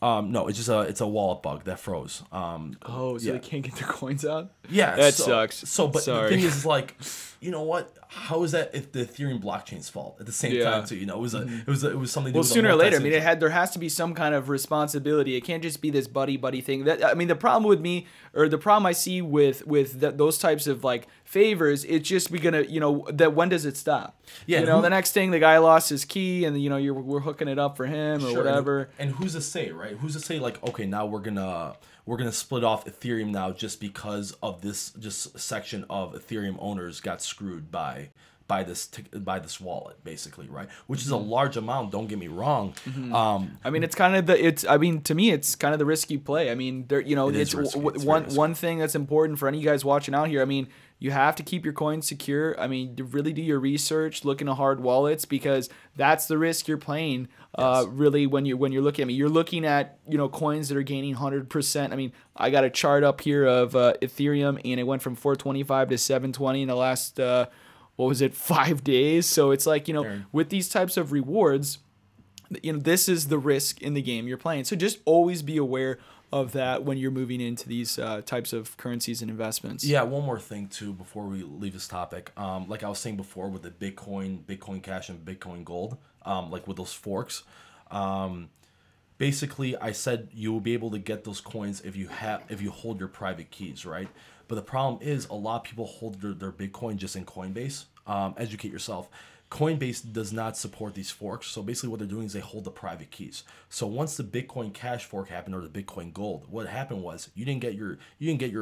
No, it's just it's a wallet bug that froze. So they can't get their coins out? Yeah, that sucks. So, but the thing is, like, you know what? How is that if the Ethereum blockchain's fault at the same time too? You know, it was something. Well, sooner or later, I mean, there has to be some kind of responsibility. It can't just be this buddy thing. The problem with me, or the problem I see with those types of like favors, it's just that when does it stop? Yeah, the next thing the guy lost his key, and we're hooking it up for him or whatever. And who's to say, right? Who's to say like, okay, now we're gonna split off Ethereum now just because of this section of Ethereum owners got screwed by this wallet, basically, right? Which is a large amount. Don't get me wrong. I mean, to me, it's kind of the risky play. I mean, it's one thing that's important for any of you guys watching out here. I mean, you have to keep your coins secure. I mean, really do your research, look into hard wallets, because that's the risk you're playing. Really, when you're looking at you're looking at coins that are gaining 100%. I mean, I got a chart up here of Ethereum, and it went from 425 to 720 in the last 5 days. So it's like with these types of rewards, this is the risk in the game you're playing. So just always be aware of that when you're moving into these types of currencies and investments. Yeah, one more thing too before we leave this topic. Like I was saying before with the Bitcoin Cash and Bitcoin Gold, like with those forks, basically I said you will be able to get those coins if you hold your private keys, right? But the problem is a lot of people hold their Bitcoin just in Coinbase. Educate yourself. Coinbase does not support these forks, so basically what they're doing is they hold the private keys. So once the Bitcoin Cash fork happened, or the Bitcoin Gold, what happened was you didn't get your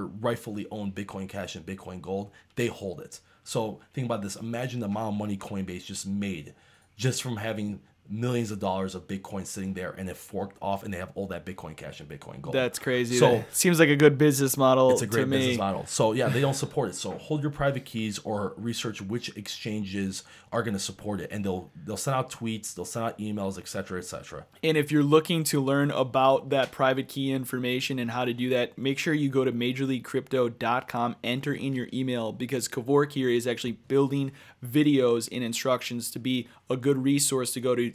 rightfully owned Bitcoin Cash and Bitcoin Gold. They hold it. So think about this. Imagine the amount of money Coinbase just made just from having millions of dollars of Bitcoin sitting there, and it forked off, and they have all that Bitcoin Cash and Bitcoin Gold. That's crazy. So it seems like a good business model. It's a great business model. So yeah, they don't support it. So hold your private keys, or research which exchanges are going to support it, and they'll send out tweets, they'll send out emails, etc., etc. And if you're looking to learn about that private key information and how to do that, make sure you go to MajorLeagueCrypto.com, enter in your email, because Kevork here is actually building videos and instructions to be a good resource to go to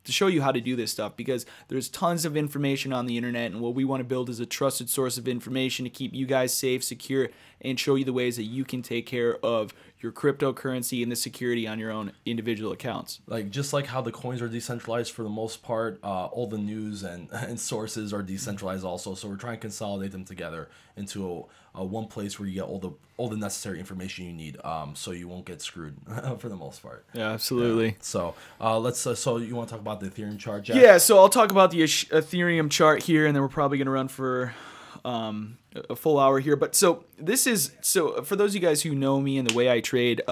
show you how to do this stuff, because there's tons of information on the internet, and what we want to build is a trusted source of information to keep you guys safe, secure, and show you the ways that you can take care of your cryptocurrency and the security on your own individual accounts. Just like how the coins are decentralized for the most part, all the news and sources are decentralized also. So we're trying to consolidate them together into one place where you get all the necessary information you need, so you won't get screwed for the most part. Yeah, absolutely. Yeah. So let's. So you want to talk about the Ethereum chart, Jack? Yeah. So I'll talk about the Ethereum chart here, and then we're probably going to run for a full hour here. But so for those of you guys who know me and the way I trade,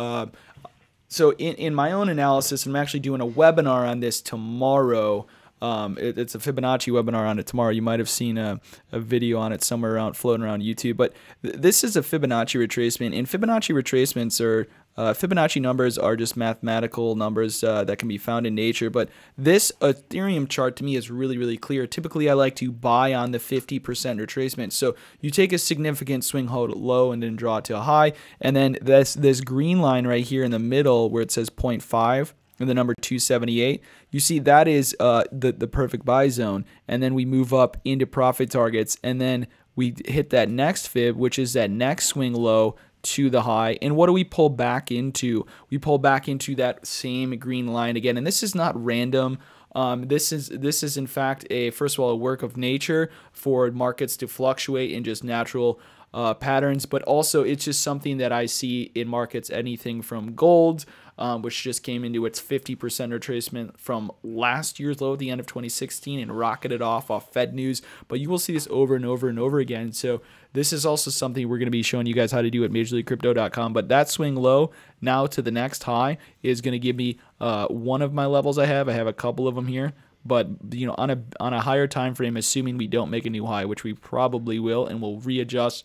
so in my own analysis, I'm actually doing a webinar on this tomorrow. It's a Fibonacci webinar on it tomorrow. You might have seen a video on it somewhere floating around YouTube. But this is a Fibonacci retracement, and Fibonacci retracements are Fibonacci numbers are just mathematical numbers that can be found in nature. But this Ethereum chart to me is really, really clear. Typically, I like to buy on the 50% retracement. So you take a significant swing, hold low, and then draw it to a high. And then this green line right here in the middle where it says 0.5 and the number 278, you see that is the perfect buy zone. And then we move up into profit targets, and then we hit that next fib, which is that next swing low to the high. And what do we pull back into? We pull back into that same green line again. And this is not random. This is in fact first of all a work of nature for markets to fluctuate in just natural patterns, but also it's just something that I see in markets, anything from gold, which just came into its 50% retracement from last year's low at the end of 2016 and rocketed off Fed news. But you will see this over and over and over again. So this is also something we're going to be showing you guys how to do at MajorLeagueCrypto.com. But that swing low now to the next high is going to give me one of my levels I have. I have a couple of them here. But on a higher time frame, assuming we don't make a new high, which we probably will, and we'll readjust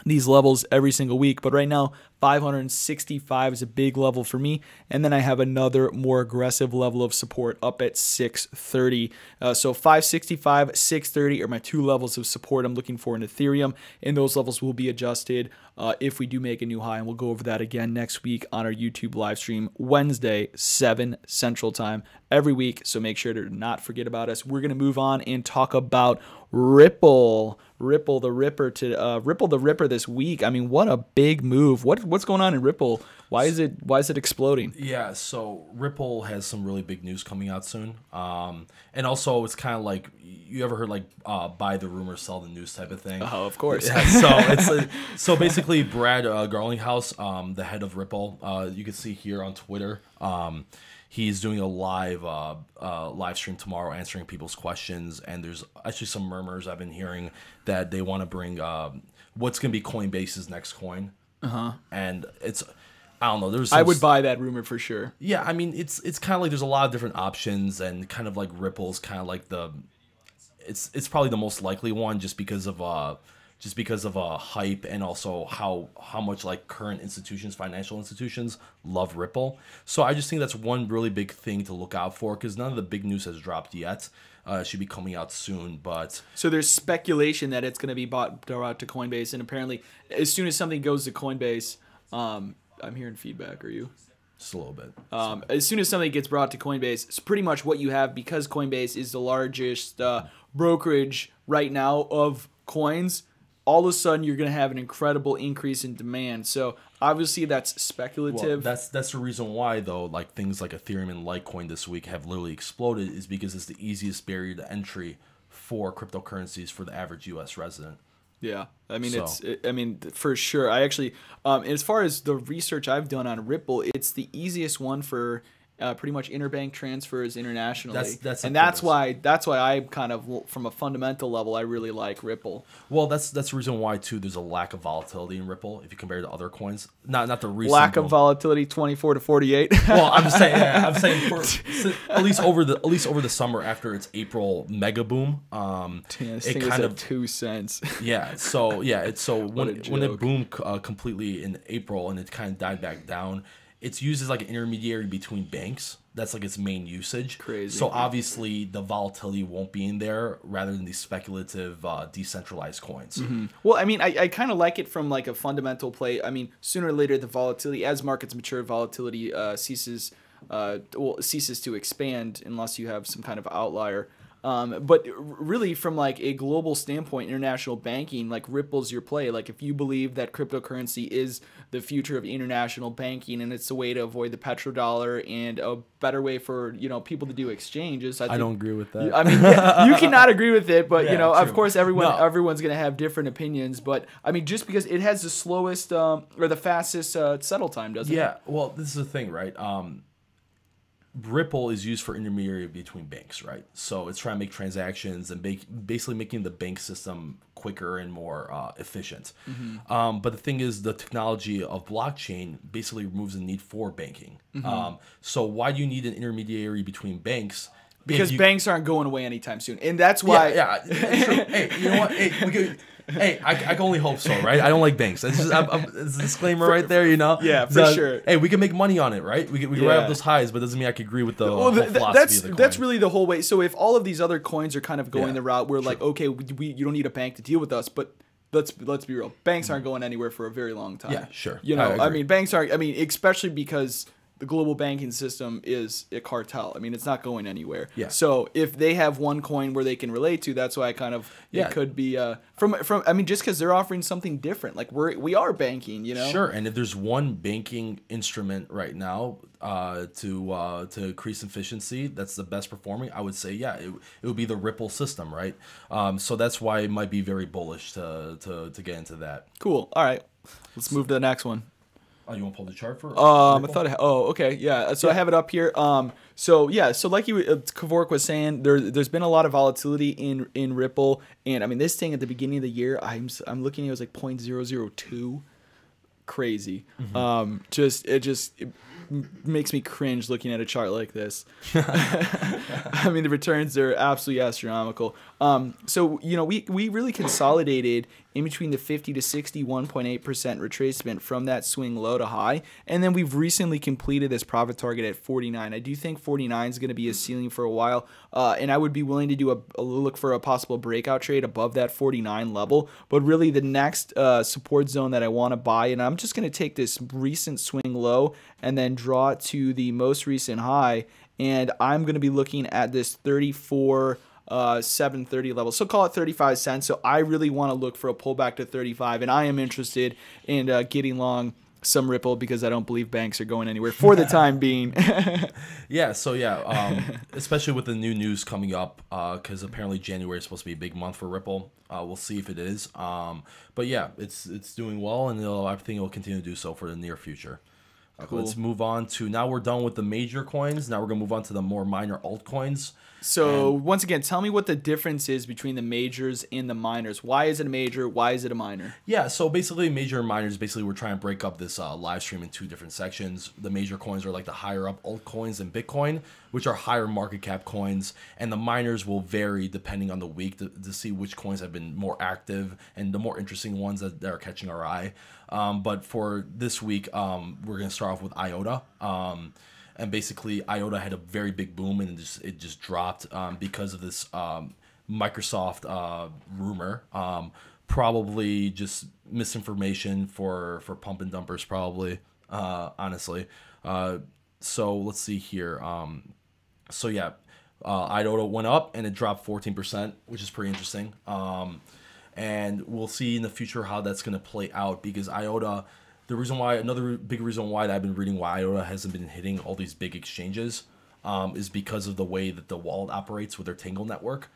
these levels every single week, but right now 565 is a big level for me, and then I have another more aggressive level of support up at 630. So 565, 630 are my two levels of support I'm looking for in Ethereum, and those levels will be adjusted if we do make a new high, and we'll go over that again next week on our YouTube live stream, Wednesday, 7 Central Time every week, so make sure to not forget about us. We're going to move on and talk about Ripple the Ripper this week. I mean, what a big move. What's going on in Ripple? Why is it exploding? Yeah, so Ripple has some really big news coming out soon. And also it's kind of like, you ever heard like buy the rumor, sell the news type of thing? Oh, of course. Yeah, so it's so basically Brad Garlinghouse, the head of Ripple, you can see here on Twitter, he's doing a live stream tomorrow answering people's questions, and there's actually some murmurs I've been hearing that they want to bring what's going to be Coinbase's next coin. And it's, I don't know. I would buy that rumor for sure. Yeah, I mean, it's kind of like there's a lot of different options, and kind of like Ripple's kind of like it's probably the most likely one just because of hype, and also how much like current institutions, financial institutions, love Ripple. So I just think that's one really big thing to look out for, because none of the big news has dropped yet. It should be coming out soon, but so there's speculation that it's going to be brought to Coinbase, and apparently as soon as something goes to Coinbase, I'm hearing feedback. Are you? just a little bit. As soon as something gets brought to Coinbase, it's pretty much what you have, because Coinbase is the largest brokerage right now of coins. All of a sudden, you're going to have an incredible increase in demand. So obviously, that's speculative. Well, that's the reason why, though, like things like Ethereum and Litecoin this week have literally exploded, is because it's the easiest barrier to entry for cryptocurrencies for the average U.S. resident. Yeah, I mean, for sure. I actually, as far as the research I've done on Ripple, it's the easiest one for pretty much interbank transfers internationally. That's why I kind of, from a fundamental level, I really like Ripple. Well, that's the reason why too. There's a lack of volatility in Ripple if you compare it to other coins. Not the recent lack of volatility, 24 to 48. Well, I'm saying for at least over the summer after its April mega boom. It kind of 2 cents. Yeah. So when it boomed completely in April and it kind of died back down. It's used as like an intermediary between banks. That's like its main usage. Crazy. So obviously the volatility won't be in there, rather than these speculative decentralized coins. Mm-hmm. Well, I mean, I kind of like it from like a fundamental play. I mean, sooner or later the volatility, as markets mature, volatility ceases to expand unless you have some kind of outlier. But really, from like a global standpoint, international banking, like Ripple's your play. Like if you believe that cryptocurrency is the future of international banking and it's a way to avoid the petrodollar and a better way for people to do exchanges, I don't agree with that. I mean, yeah, you cannot agree with it, but true. Of course, everyone's gonna have different opinions. But I mean, just because it has the slowest or the fastest settle time, doesn't it? Yeah. Well, this is the thing, right? Ripple is used for intermediary between banks, right? So it's trying to make transactions and basically making the bank system quicker and more efficient. Mm-hmm. But the thing is, the technology of blockchain basically removes the need for banking. Mm-hmm. So why do you need an intermediary between banks? Because banks aren't going away anytime soon, and that's why. Yeah. Hey, you know what? I can only hope so, right? I don't like banks. It's a disclaimer right there, Yeah, for sure. Hey, we can make money on it, right? We can ride up those highs, but it doesn't mean I can agree with the whole philosophy of the coin. That's really the whole way. So if all of these other coins are kind of going the route where like, okay, you don't need a bank to deal with us, but let's be real, banks aren't going anywhere for a very long time. Yeah, sure. I mean, banks aren't. I mean, especially because the global banking system is a cartel. I mean, it's not going anywhere. Yeah. So if they have one coin where they can relate to, that's why I kind of it could be from. I mean, just because they're offering something different, like we are banking, Sure. And if there's one banking instrument right now to increase efficiency, that's the best performing, I would say, it would be the Ripple system, right? So that's why it might be very bullish to get into that. Cool. All right, let's move to the next one. Oh, you want to pull the chart for? I thought. Okay, yeah. So I have it up here. So like Kevork was saying, there's been a lot of volatility in Ripple, and I mean this thing at the beginning of the year, I'm looking, it was like 0.002, crazy. Mm-hmm. It makes me cringe looking at a chart like this. I mean, the returns are absolutely astronomical. So we really consolidated in between the 50 to 61.8% retracement from that swing low to high. And then we've recently completed this profit target at 49. I do think 49 is going to be a ceiling for a while. And I would be willing to do a look for a possible breakout trade above that 49 level. But really the next support zone that I want to buy, and I'm just going to take this recent swing low and then draw it to the most recent high. And I'm going to be looking at this 34.730 level. So call it 35 cents. So I really want to look for a pullback to 35. And I am interested in getting long some Ripple because I don't believe banks are going anywhere for the time being. Yeah, so yeah, especially with the new news coming up, because apparently January is supposed to be a big month for Ripple. We'll see if it is. But yeah, it's doing well, and I think it'll continue to do so for the near future. Cool. Let's move on to, now we're done with the major coins. Now we're going to move on to the more minor altcoins. So once again, tell me what the difference is between the majors and the minors. Why is it a major? Why is it a minor? Yeah, so basically major and minors, basically we're trying to break up this live stream in two different sections. The major coins are like the higher up altcoins and Bitcoin, which are higher market cap coins. And the minors will vary depending on the week to see which coins have been more active and the more interesting ones that are catching our eye. But for this week, we're going to start off with IOTA. And basically, IOTA had a very big boom, and it just dropped because of this Microsoft rumor. Probably just misinformation for pump and dumpers, probably, honestly. So let's see here. So yeah, IOTA went up, and it dropped 14%, which is pretty interesting. And we'll see in the future how that's going to play out, because IOTA... The reason why, another big reason why that I've been reading why IOTA hasn't been hitting all these big exchanges is because of the way that the wallet operates with their Tangle network,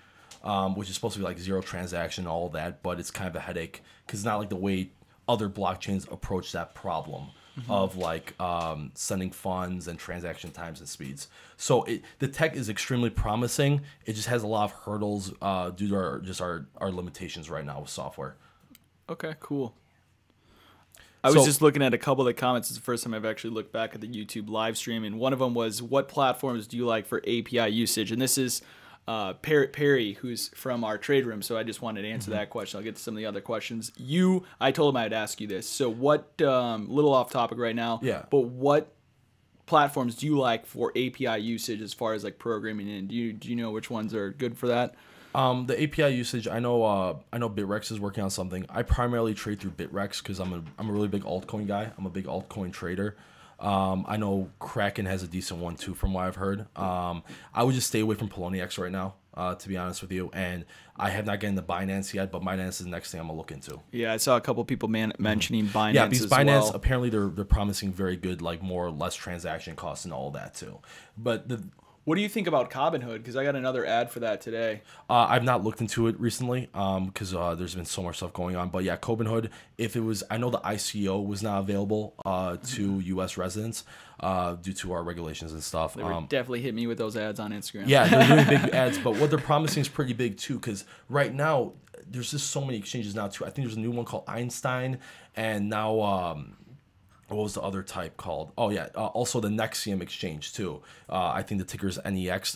which is supposed to be like zero transaction, all that, but it's kind of a headache because it's not like the way other blockchains approach that problem of like sending funds and transaction times and speeds. So the tech is extremely promising. It just has a lot of hurdles due to our limitations right now with software. Okay, cool. I was just looking at a couple of the comments. It's the first time I've actually looked back at the YouTube live stream, and one of them was, what platforms do you like for API usage? And this is Perry, who's from our trade room, so I just wanted to answer that question. I'll get to some of the other questions. I told him I'd ask you this. So what, little off topic right now, but what platforms do you like for API usage as far as like programming in? Do you know which ones are good for that? The API usage, I know Bitrex is working on something. I primarily trade through Bitrex because I'm a really big altcoin guy. I'm a big altcoin trader. I know Kraken has a decent one too, from what I've heard. I would just stay away from Poloniex right now, to be honest with you. And I have not gotten the Binance yet, but Binance is the next thing I'm gonna look into. Yeah, I saw a couple people mentioning Binance. Yeah, because Binance well. Apparently they're promising very good, like more or less transaction costs and all that too. But what do you think about Robinhood? Because I got another ad for that today. I've not looked into it recently because there's been so much stuff going on. But yeah, Robinhood, if it was, I know the ICO was not available to U.S. residents due to our regulations and stuff. They would definitely hit me with those ads on Instagram. Yeah, they're doing big ads. But what they're promising is pretty big too, because right now, there's just so many exchanges now too. I think there's a new one called Einstein, and now... what was the other type called? Oh, yeah. Also, the Nexium exchange, too. I think the ticker is NEX.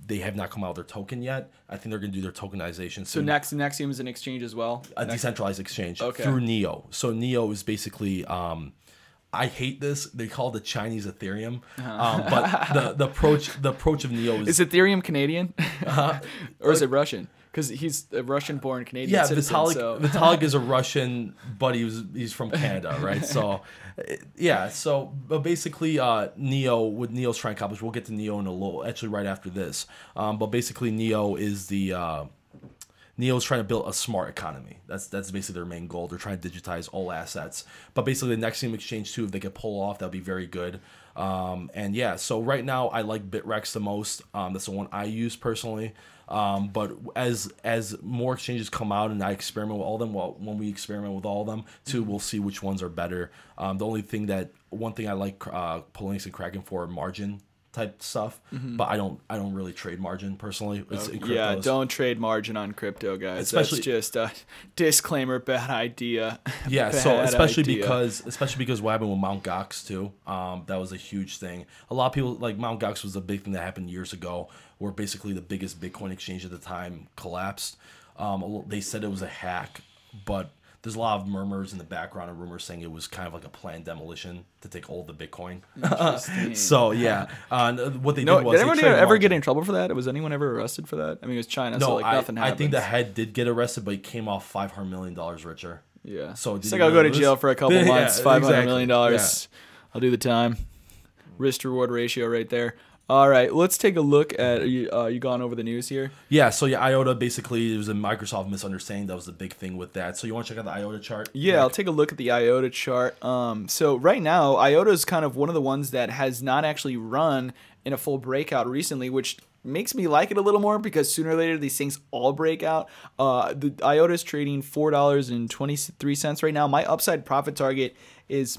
They have not come out with their token yet. I think they're going to do their tokenization soon. So Nexium is an exchange as well? A decentralized exchange through Neo. So Neo is basically... I hate this. They call it the Chinese Ethereum. But the approach of Neo is... Is Ethereum Canadian? Or is it Russian? Because he's a Russian-born Canadian citizen. Vitalik is a Russian, but he's from Canada, right? So, yeah. So, but basically, Neo, what Neo's trying to accomplish, we'll get to Neo in a little, actually right after this. But basically, Neo is Neo's trying to build a smart economy. That's basically their main goal. They're trying to digitize all assets. But basically, the Nexium exchange too, if they could pull off, that'd be very good. And yeah, so right now I like Bitrex the most. That's the one I use personally. But as more exchanges come out and I experiment with all of them, well, when we experiment with all of them too, we'll see which ones are better. The only thing one thing I like Poloniex and Kraken for margin type stuff, but I don't really trade margin personally. Yeah, don't trade margin on crypto, guys. Especially, that's just a disclaimer, bad idea. Yeah, so especially because what happened with Mt. Gox too, that was a huge thing. A lot of people, like, Mt. Gox was a big thing that happened years ago, where basically the biggest Bitcoin exchange at the time collapsed. They said it was a hack, but there's a lot of murmurs in the background and rumors saying it was kind of like a planned demolition to take all the Bitcoin. So yeah, what they did was did anyone ever get in trouble for that? Was anyone ever arrested for that? I mean, it was China, so like nothing happened. I think the head did get arrested, but he came off $500 million richer. Yeah. So it's like I'll go to jail for a couple months, $500 million. Yeah. I'll do the time. Risk to reward ratio right there. All right, let's take a look at you gone over the news here? Yeah, so yeah, IOTA basically, it was a Microsoft misunderstanding. That was the big thing with that. So you want to check out the IOTA chart? Yeah, I'll take a look at the IOTA chart. So right now, IOTA is kind of one of the ones that has not actually run in a full breakout recently, which makes me like it a little more because sooner or later these things all break out. The IOTA is trading $4.23 right now. My upside profit target is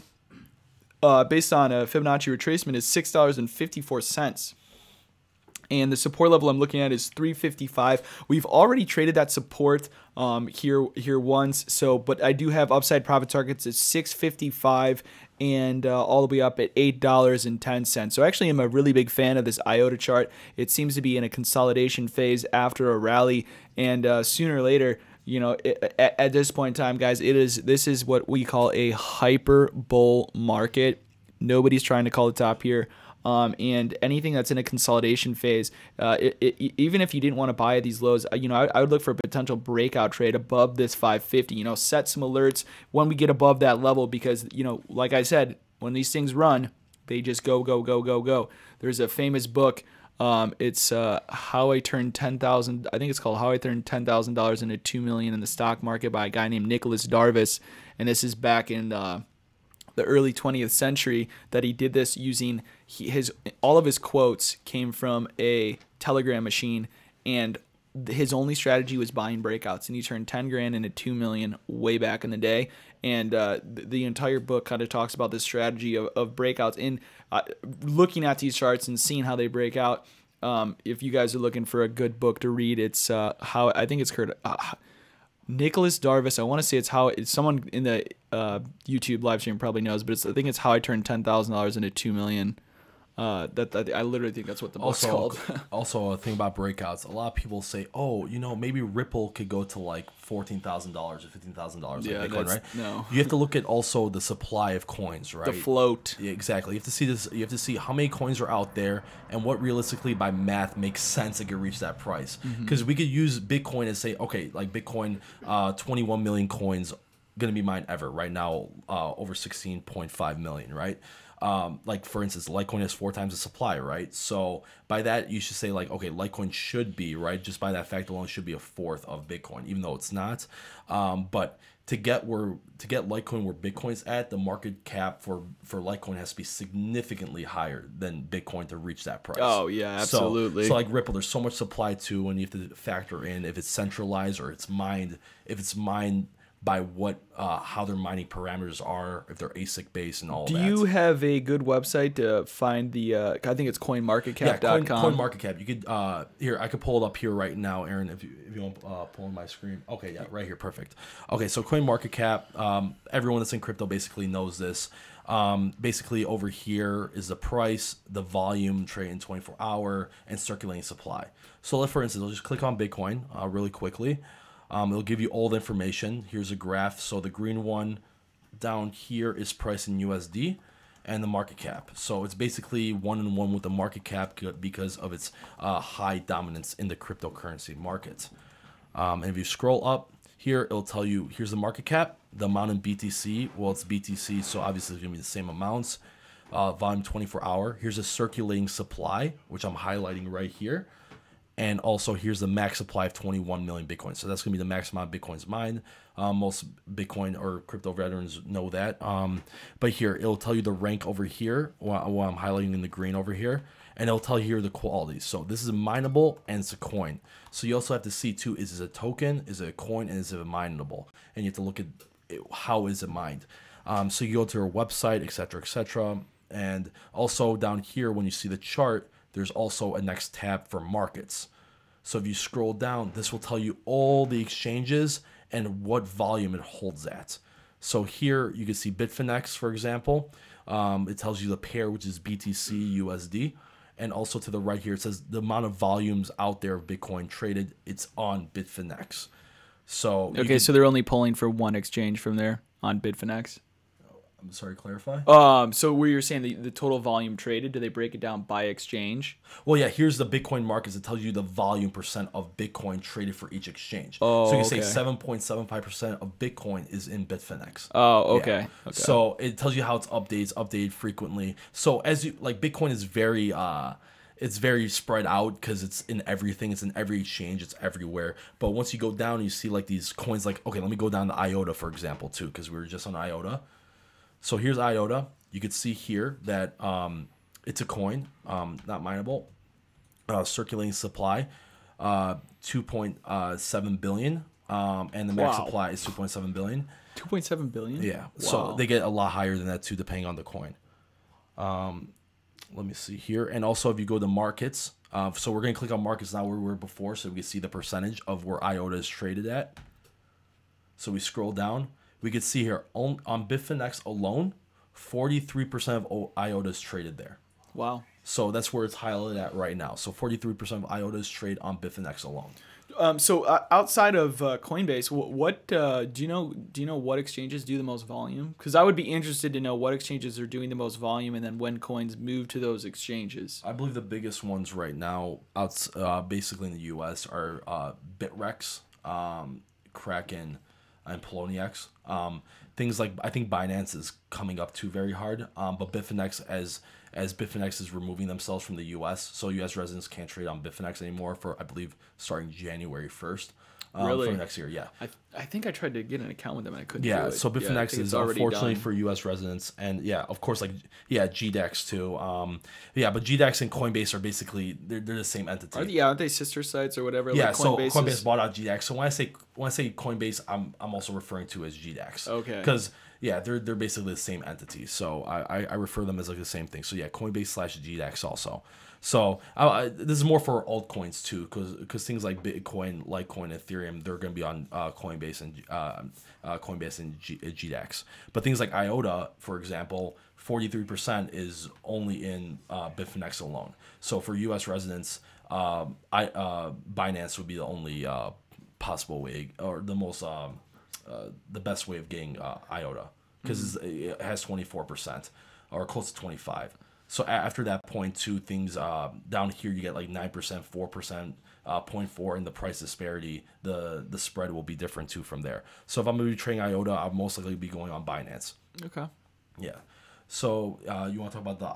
based on a Fibonacci retracement is $6.54. And the support level I'm looking at is 355. We've already traded that support here once. So, but I do have upside profit targets at 655 and all the way up at $8.10. So actually I'm a really big fan of this IOTA chart. It seems to be in a consolidation phase after a rally, and sooner or later, you know, at this point in time, guys, this is what we call a hyper bull market. Nobody's trying to call the top here. And anything that's in a consolidation phase, even if you didn't want to buy at these lows, you know, I would look for a potential breakout trade above this 550. You know, set some alerts when we get above that level because, you know, like I said, when these things run, they just go, go, go, go, go. There's a famous book. It's How I Turned $10,000. I think it's called How I Turned $10,000 into $2 million in the stock market by a guy named Nicholas Darvis, and this is back in the early 20th century that he did this using all of his quotes came from a telegram machine, and his only strategy was buying breakouts, and he turned 10 grand into 2 million way back in the day. And the entire book kind of talks about this strategy of breakouts and looking at these charts and seeing how they break out. If you guys are looking for a good book to read, it's how I think it's Nicholas Darvis. I want to say it's someone in the YouTube live stream probably knows, but I think it's How I Turned $10,000 into 2 million. That I literally think that's what the book's called. Also, a thing about breakouts, a lot of people say, oh, you know, maybe Ripple could go to like $14,000 or $15,000 yeah, like Bitcoin, right? No. You have to look at also the supply of coins, right? The float. Yeah, exactly. You have to see this. You have to see how many coins are out there and what realistically by math makes sense it could reach that price. Because we could use Bitcoin and say, okay, like Bitcoin, 21 million coins gonna be mined ever right now, over 16.5 million, right? Like for instance, Litecoin has 4 times the supply, right? So by that you should say like, okay, Litecoin should be, right, just by that fact alone, should be a fourth of Bitcoin, even though it's not. But to get Litecoin where Bitcoin's at, the market cap for Litecoin has to be significantly higher than Bitcoin to reach that price. Oh yeah, absolutely. So like Ripple, there's so much supply too, and you have to factor in if it's centralized or it's mined, if it's mined by what how their mining parameters are, if they're ASIC based and all that. Do you have a good website to find the I think it's coinmarketcap.com? Yeah, CoinMarketCap. You could here, I could pull it up here right now, Aaron, if you want pull on my screen. Okay, yeah, right here, perfect. Okay, so CoinMarketCap, everyone that's in crypto basically knows this. Basically over here is the price, the volume, trade in 24-hour, and circulating supply. So for instance, I'll just click on Bitcoin really quickly. It'll give you all the information. Here's a graph. So the green one down here is price in USD and the market cap. So it's basically 1-on-1 with the market cap because of its high dominance in the cryptocurrency market. And if you scroll up here, it'll tell you, here's the market cap, the amount in BTC. Well, it's BTC, so obviously it's going to be the same amounts. Volume 24-hour. Here's a circulating supply, which I'm highlighting right here. And also here's the max supply of 21 million Bitcoin. So that's going to be the max amount of Bitcoins mined. Most Bitcoin or crypto veterans know that. But here, it'll tell you the rank over here, while I'm highlighting in the green over here. And it'll tell you here the qualities. So this is a mineable and it's a coin. So you also have to see too, is it a token, is it a coin, and is it mineable? And you have to look at how is it mined. So you go to our website, etc., etc. And also down here, when you see the chart, there's also a next tab for markets. So if you scroll down, this will tell you all the exchanges and what volume it holds at. So here you can see Bitfinex, for example. It tells you the pair, which is BTC USD. And also to the right here, it says the amount of volumes out there of Bitcoin traded. It's on Bitfinex. So Okay, so they're only pulling for one exchange from there on Bitfinex. I'm sorry, clarify. So where you're saying the total volume traded, do they break it down by exchange? Well, yeah, here's the Bitcoin markets. It tells you the volume percent of Bitcoin traded for each exchange. Oh, so you can okay. say 7.75% of Bitcoin is in Bitfinex. Oh, okay. Yeah. Okay. So it tells you how it's updated frequently. So as you like, Bitcoin is very it's very spread out because it's in everything. It's in every exchange. It's everywhere. But once you go down, you see like these coins. Like, okay, let me go down to IOTA for example too, because we were just on IOTA. So here's IOTA. You can see here that it's a coin, not mineable. Circulating supply, 2.7 billion, and the max supply is 2.7 billion. 2.7 billion? Yeah. Wow. So they get a lot higher than that too, depending on the coin. Let me see here. And also if you go to markets, so we're going to click on markets now where we were before so we can see the percentage of where IOTA is traded at. So we scroll down. We can see here on Bitfinex alone, 43% of IOTA is traded there. Wow. So that's where it's highlighted at right now. So 43% of IOTA is trade on Bitfinex alone. So outside of Coinbase, what do you know? Do you know what exchanges do the most volume? Because I would be interested to know what exchanges are doing the most volume, and then when coins move to those exchanges. I believe the biggest ones right now, basically in the U.S., are Bitrex, Kraken, and Poloniex. Things like I think Binance is coming up too very hard. But Bitfinex as Bitfinex is removing themselves from the U.S., so U.S. residents can't trade on Bitfinex anymore for, I believe, starting January 1st. Really? For next year, yeah. I think I tried to get an account with them and I couldn't do Yeah, it. so Bitfinex is is unfortunately for U.S. residents, and yeah, of course, like GDEX too. But GDEX and Coinbase are basically they're the same entity. Aren't they sister sites or whatever? Yeah, like so Coinbase bought out GDEX. So when I say Coinbase, I'm also referring to as GDEX. Okay. Because yeah, they're basically the same entity. So I refer them as like the same thing. So yeah, Coinbase/GDEX also. So this is more for altcoins too, because things like Bitcoin, Litecoin, Ethereum, they're going to be on Coinbase and GDEX. But things like IOTA, for example, 43% is only in Bitfinex alone. So for U.S. residents, Binance would be the only possible way, or the most the best way of getting IOTA, because it has 24% or close to 25%. So after that point, two things down here, you get like 9%, 4%, 0.4, and the price disparity, the spread will be different too from there. So if I'm going to be trading IOTA, I'll most likely be going on Binance. Okay. Yeah. So you want to talk about the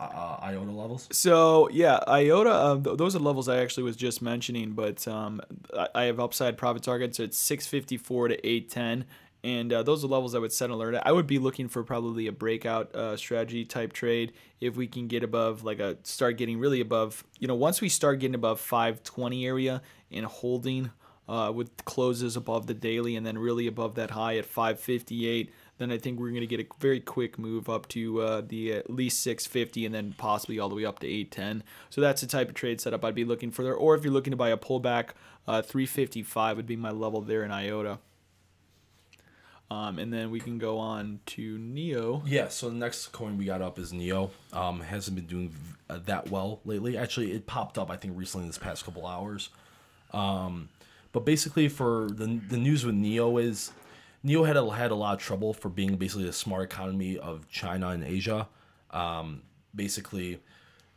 IOTA levels? So yeah, IOTA, those are levels I actually was just mentioning, but I have upside profit targets at 654 to 810. And those are levels I would set an alert at. I would be looking for probably a breakout strategy type trade if we can get above, start getting really above, once we start getting above 520 area and holding with closes above the daily and then really above that high at 558, then I think we're going to get a very quick move up to the at least 650 and then possibly all the way up to 810. So that's the type of trade setup I'd be looking for there. Or if you're looking to buy a pullback, 355 would be my level there in IOTA. And then we can go on to Neo. Yeah, so the next coin we got up is Neo. Hasn't been doing that well lately. Actually, it popped up, I think, recently in this past couple hours. But basically, for the news with Neo is Neo had a lot of trouble for being basically the smart economy of China and Asia. Basically,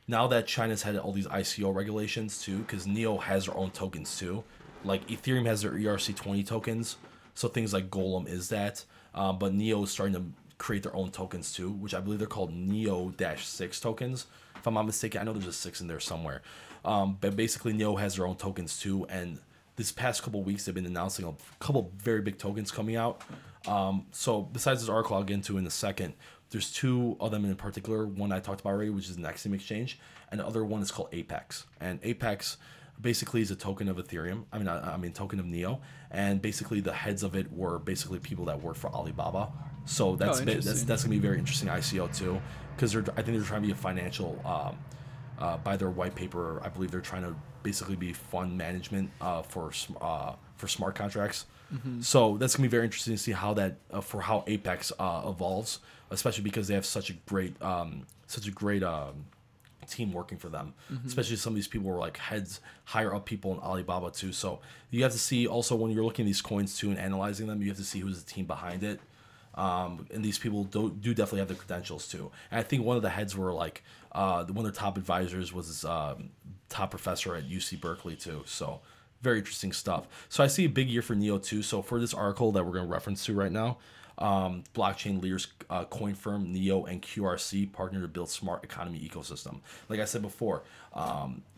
now that China's had all these ICO regulations too, because Neo has their own tokens too. Like Ethereum has their ERC20 tokens. So things like Golem is that, but Neo is starting to create their own tokens too, which I believe they're called Neo-6 tokens. If I'm not mistaken, I know there's a 6 in there somewhere. But basically Neo has their own tokens too, and this past couple weeks they've been announcing a couple very big tokens coming out. So besides this article I'll get into in a second, there's two of them in particular. One I talked about already, which is Nexium Exchange, and the other one is called Apex. And Apex basically is a token of Ethereum. I mean token of Neo, and basically the heads of it were basically people that work for Alibaba. So that's gonna be a very interesting ICO too, because I think they're trying to be a financial by their white paper. I believe they're trying to basically be fund management for smart contracts. Mm-hmm. So that's gonna be very interesting to see how that for how Apex evolves, especially because they have such a great team working for them. Especially some of these people were like heads, higher up people in Alibaba too. So you have to see also when you're looking at these coins too and analyzing them, you have to see who's the team behind it. And these people do definitely have the credentials too. And I think one of the heads were like one of their top advisors was top professor at UC Berkeley too. So very interesting stuff. So I see a big year for NEO too. So for this article that we're going to reference to right now, blockchain leaders, coin firm NEO and QRC partner to build smart economy ecosystem. Like I said before,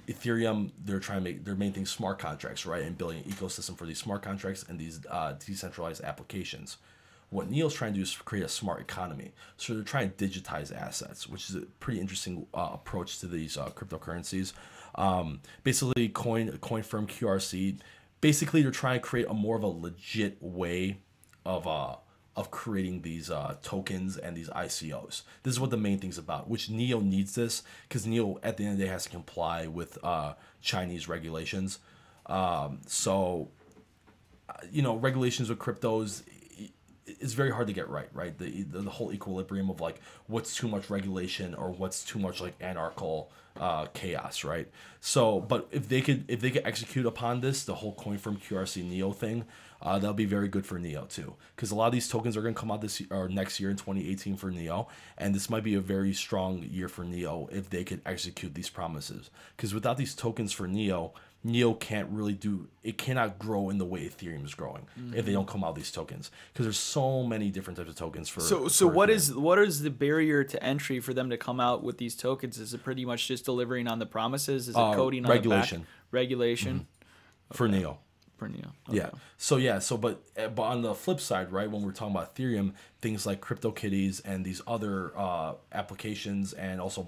Ethereum, they're trying to make their main thing smart contracts, right? And building an ecosystem for these smart contracts and these decentralized applications. What NEO's trying to do is create a smart economy. So they're trying to digitize assets, which is a pretty interesting approach to these cryptocurrencies. Basically, coin firm QRC, basically they're trying to create a more of a legit way of creating these tokens and these ICOs. This is what the main thing's about, which NEO needs this because NEO at the end of the day has to comply with Chinese regulations. So, you know, regulations with cryptos, it's very hard to get right? The whole equilibrium of like what's too much regulation or what's too much like anarchical chaos, right? So, but if they could execute upon this, the whole coin firm QRC NEO thing, that'll be very good for NEO too, because a lot of these tokens are going to come out this year, or next year in 2018 for NEO, and this might be a very strong year for NEO if they could execute these promises. Because without these tokens for NEO can't really do, it cannot grow in the way Ethereum is growing if they don't come out with these tokens, because there's so many different types of tokens for. So what is the barrier to entry for them to come out with these tokens? Is it pretty much just delivering on the promises? Is it coding on regulation? The back? Regulation For NEO. For NEO. Okay. Yeah. So but on the flip side, right, when we're talking about Ethereum, things like CryptoKitties and these other applications and also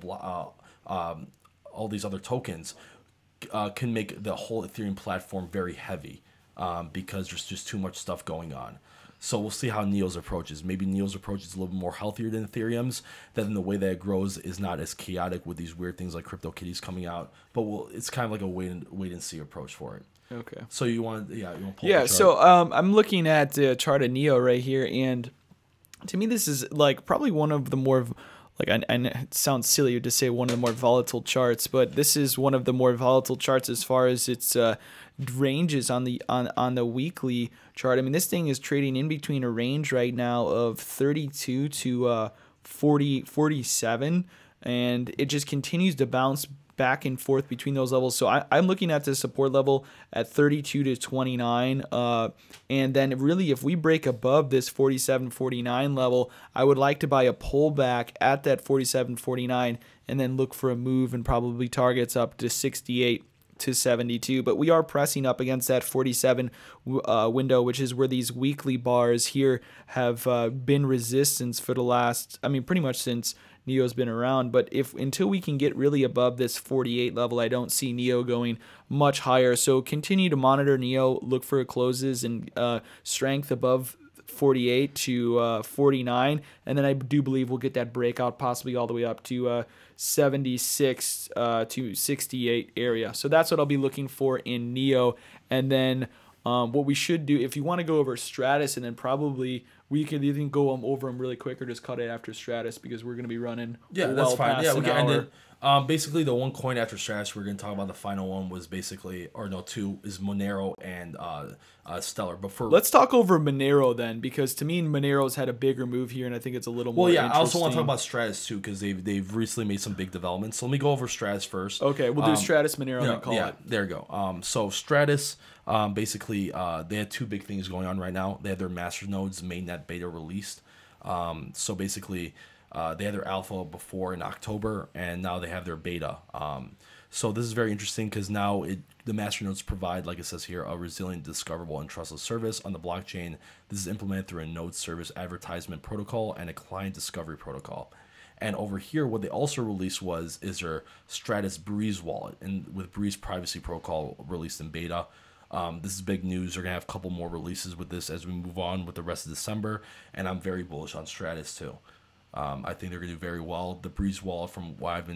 all these other tokens can make the whole Ethereum platform very heavy because there's just too much stuff going on. So we'll see how NEO's approach is. Maybe NEO's approach is a little bit more healthier than Ethereum's. Then the way that it grows is not as chaotic with these weird things like CryptoKitties coming out. But it's kind of like a wait and see approach for it. Okay. So you want to pull up the chart? So I'm looking at the chart of NEO right here, and to me this is like probably one of the more and it sounds silly to say one of the more volatile charts, but this is one of the more volatile charts as far as its ranges on the weekly chart. I mean, this thing is trading in between a range right now of 32 to 47, and it just continues to bounce back and forth between those levels. So I'm looking at the support level at 32 to 29, and then really if we break above this 47.49 level, I would like to buy a pullback at that 47.49 and then look for a move and probably targets up to 68 to 72. But we are pressing up against that 47 window, which is where these weekly bars here have been resistance for the last, pretty much since NEO's been around. But until we can get really above this 48 level, I don't see NEO going much higher. So continue to monitor NEO, look for closes and strength above 48 to 49, and then I do believe we'll get that breakout possibly all the way up to 76 to 68 area. So that's what I'll be looking for in NEO. And then what we should do, if you want to go over Stratus, and then probably we could even go over them really quick or just cut it after Stratus, because we're going to be running that's fine. past an hour. Basically, the one coin after Stratus we're going to talk about, the final one, was basically, two is Monero and Stellar. But let's talk over Monero then, because to me Monero's had a bigger move here, and I think it's a little more interesting. I also want to talk about Stratus too, because they've recently made some big developments. So let me go over Stratus first. Okay, we'll do Stratus, Monero, and then call it. There you go. So Stratus, basically, they had two big things going on right now. They had their masternodes mainnet beta released. So basically, they had their alpha before in October, and now they have their beta. So this is very interesting because now the masternodes provide, like it says here, a resilient, discoverable, and trustless service on the blockchain. This is implemented through a node service advertisement protocol and a client discovery protocol. And over here, what they also released is their Stratus Breeze wallet, and with Breeze privacy protocol released in beta. This is big news. They're gonna have a couple more releases with this as we move on with the rest of December, and I'm very bullish on Stratus too. I think they're gonna do very well. The Breeze wallet, from what I've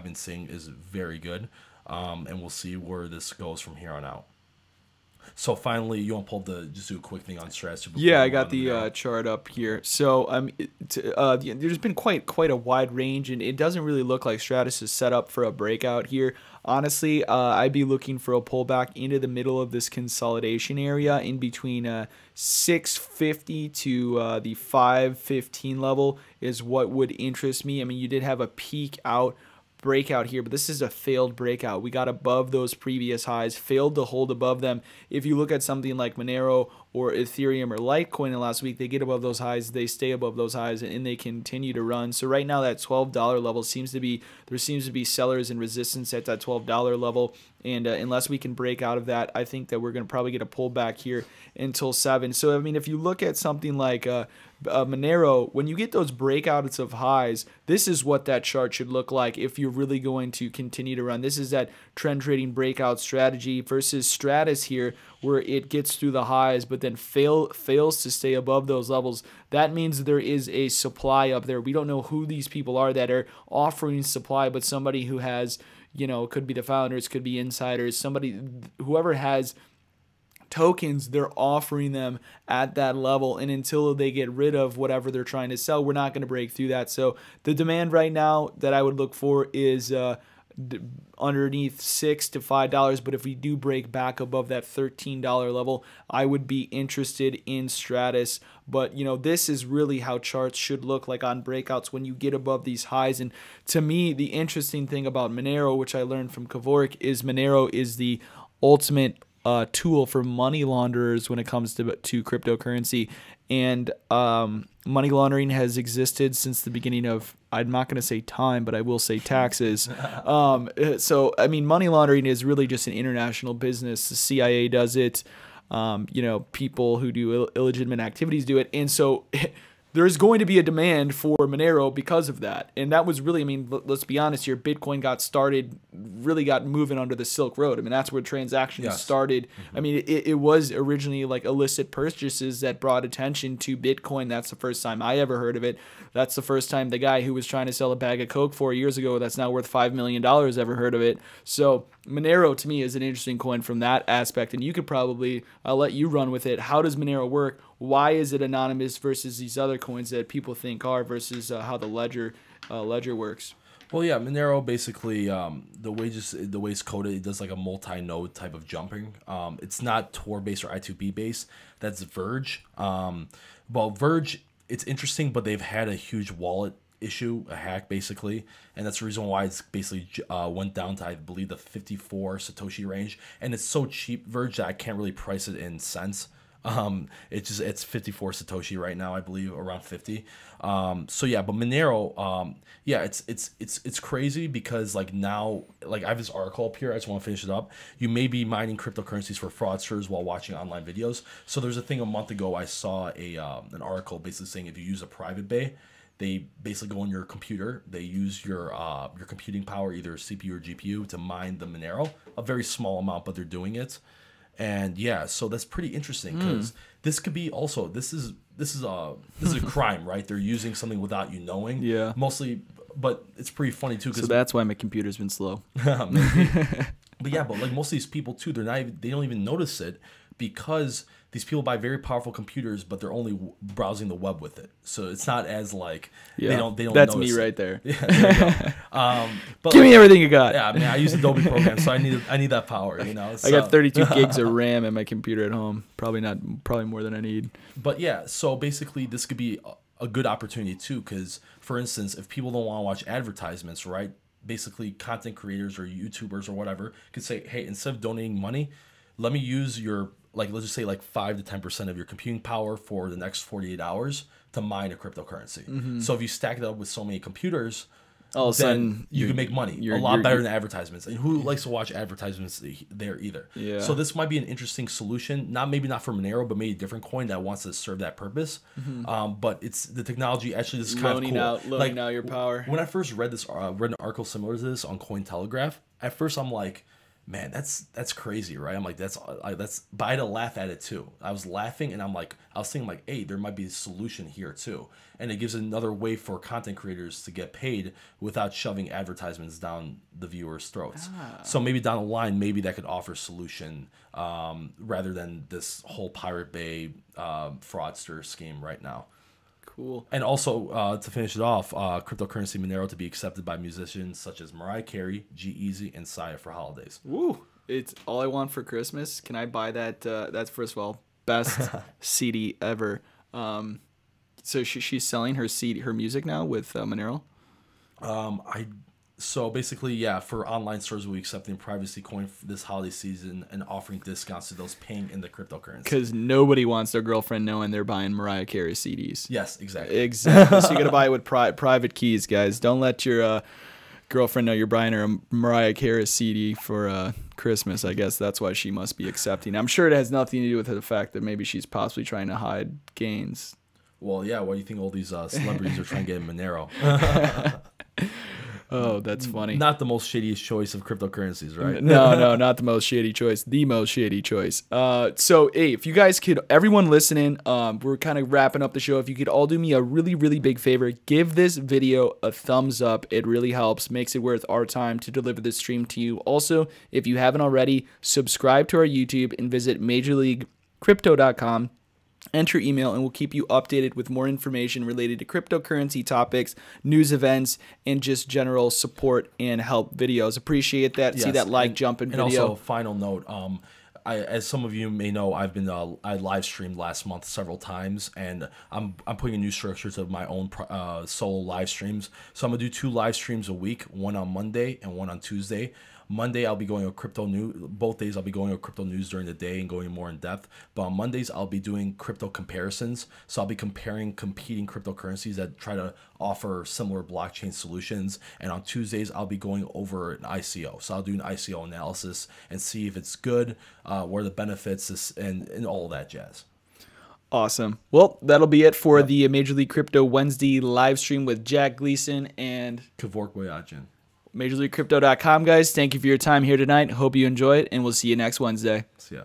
been seeing, is very good, and we'll see where this goes from here on out. So finally, you want to pull up just do a quick thing on Stratus? Yeah, I got the chart up here. So there's been quite a wide range, and it doesn't really look like Stratus is set up for a breakout here. Honestly, I'd be looking for a pullback into the middle of this consolidation area in between 650 to the 515 level is what would interest me. I mean, you did have a peak out breakout here, but this is a failed breakout. We got above those previous highs, failed to hold above them. If you look at something like Monero or Ethereum or Litecoin in the last week, they get above those highs, they stay above those highs, and they continue to run. So right now that $12 level seems to be sellers and resistance at that $12 level, and unless we can break out of that, I think that we're going to probably get a pullback here until 7. So I mean, if you look at something like Monero, when you get those breakouts of highs, this is what that chart should look like if you're really going to continue to run. This is that trend trading breakout strategy versus Stratus here, where it gets through the highs but then fails to stay above those levels. That means there is a supply up there. We don't know who these people are that are offering supply, but somebody who has, you know, could be the founders, could be insiders, somebody, whoever has tokens, they're offering them at that level, and until they get rid of whatever they're trying to sell, we're not going to break through that. So the demand right now that I would look for is underneath $6 to $5, but if we do break back above that $13 level, I would be interested in Stratus. But you know, this is really how charts should look like on breakouts when you get above these highs. And to me, the interesting thing about Monero, which I learned from Kevork, is Monero is the ultimate tool for money launderers when it comes to cryptocurrency. And money laundering has existed since the beginning of, I'm not going to say time, but I will say taxes. So, I mean, money laundering is really just an international business. The CIA does it. You know, people who do illegitimate activities do it. And so there's going to be a demand for Monero because of that. And that was really, I mean, let's be honest here, Bitcoin got started, really got moving under the Silk Road. I mean, that's where transactions started. I mean, it was originally like illicit purchases that brought attention to Bitcoin. That's the first time I ever heard of it. That's the first time the guy who was trying to sell a bag of Coke 4 years ago that's now worth $5 million ever heard of it. So Monero to me is an interesting coin from that aspect. And you could probably, I'll let you run with it. How does Monero work? Why is it anonymous versus these other coins that people think are, versus how the ledger works? Well, yeah, Monero basically the way it's coded, it does like a multi-node type of jumping. It's not Tor based or I2B based. That's Verge. Well, Verge, it's interesting, but they've had a huge wallet issue, a hack basically, and that's the reason why it's basically went down to, I believe, the 54 Satoshi range, and it's so cheap, Verge, that I can't really price it in cents. It's 54 Satoshi right now, I believe, around 50. So yeah, but Monero, yeah, it's crazy because like now, like I have this article up here, I just want to finish it up. You may be mining cryptocurrencies for fraudsters while watching online videos. So there's a thing a month ago, I saw an article basically saying if you use a private bay, they basically go on your computer, they use your computing power, either CPU or GPU, to mine the Monero, a very small amount, but they're doing it. And yeah, so that's pretty interesting because this could be also, this is a crime, right? They're using something without you knowing. Yeah. Mostly, but it's pretty funny too. So that's why my computer's been slow. But yeah, but like most of these people too, they don't even notice it because these people buy very powerful computers, but they're only browsing the web with it. So it's not as like they don't. That's me right there. Yeah, there you go. But give me everything you got. Yeah, I mean, I use Adobe programs, so I need that power. You know, so. I got 32 gigs of RAM in my computer at home. Probably more than I need. But yeah, so basically, this could be a good opportunity too, because for instance, if people don't want to watch advertisements, right? Basically, content creators or YouTubers or whatever could say, hey, instead of donating money, let me use your, like, let's just say like 5 to 10% of your computing power for the next 48 hours to mine a cryptocurrency. So if you stack it up with so many computers, all of a sudden you can make money a lot better than advertisements. And who likes to watch advertisements there either? Yeah. So this might be an interesting solution. Maybe not for Monero, but maybe a different coin that wants to serve that purpose. But it's the technology. Actually, this is kind of cool. Loaning out your power. When I first read an article similar to this on Cointelegraph, at first I'm like, man, that's crazy, right? I'm like, that's, but I had to laugh at it too. I was laughing, and I was thinking like, hey, there might be a solution here too, and it gives another way for content creators to get paid without shoving advertisements down the viewers' throats. So maybe down the line, maybe that could offer a solution rather than this whole Pirate Bay fraudster scheme right now. Cool. And also, to finish it off, cryptocurrency Monero to be accepted by musicians such as Mariah Carey, G-Eazy, and Sia for holidays. Woo! It's all I want for Christmas. Can I buy that? That's, first of all, best CD ever. So she's selling her CD, her music now with Monero? So basically, yeah, for online stores, we'll be accepting privacy coin for this holiday season and offering discounts to those paying in the cryptocurrency. Because nobody wants their girlfriend knowing they're buying Mariah Carey CDs. Yes, exactly. Exactly. So you got to buy it with private keys, guys. Don't let your girlfriend know you're buying her a Mariah Carey CD for Christmas. I guess that's why she must be accepting. I'm sure it has nothing to do with the fact that maybe she's possibly trying to hide gains. Well, yeah, why do you think all these celebrities are trying to get Monero? Oh, that's funny. Not the most shadiest choice of cryptocurrencies, right? No, not the most shady choice. The most shady choice. So, hey, if you guys could, everyone listening, we're kind of wrapping up the show. If you could all do me a really, really big favor, give this video a thumbs up. It really helps, makes it worth our time to deliver this stream to you. Also, if you haven't already, subscribe to our YouTube and visit MajorLeagueCrypto.com. Enter email and we'll keep you updated with more information related to cryptocurrency topics, news events, and just general support and help videos. Appreciate that. Yes. See that like jump in video. And also, final note, as some of you may know, I live streamed last month several times, and I'm putting a new structure to my own solo live streams. So I'm gonna do 2 live streams a week, one on Monday and one on Tuesday. Monday, I'll be going over crypto news. Both days, I'll be going over crypto news during the day and going more in depth. But on Mondays, I'll be doing crypto comparisons. So I'll be comparing competing cryptocurrencies that try to offer similar blockchain solutions. And on Tuesdays, I'll be going over an ICO. So I'll do an ICO analysis and see if it's good, what are the benefits, and all of that jazz. Awesome. Well, that'll be it for the Major League Crypto Wednesday live stream with Jack Gleason and Kevork Boyadjian. MajorLeagueCrypto.com, guys. Thank you for your time here tonight. Hope you enjoy it, and we'll see you next Wednesday. See ya.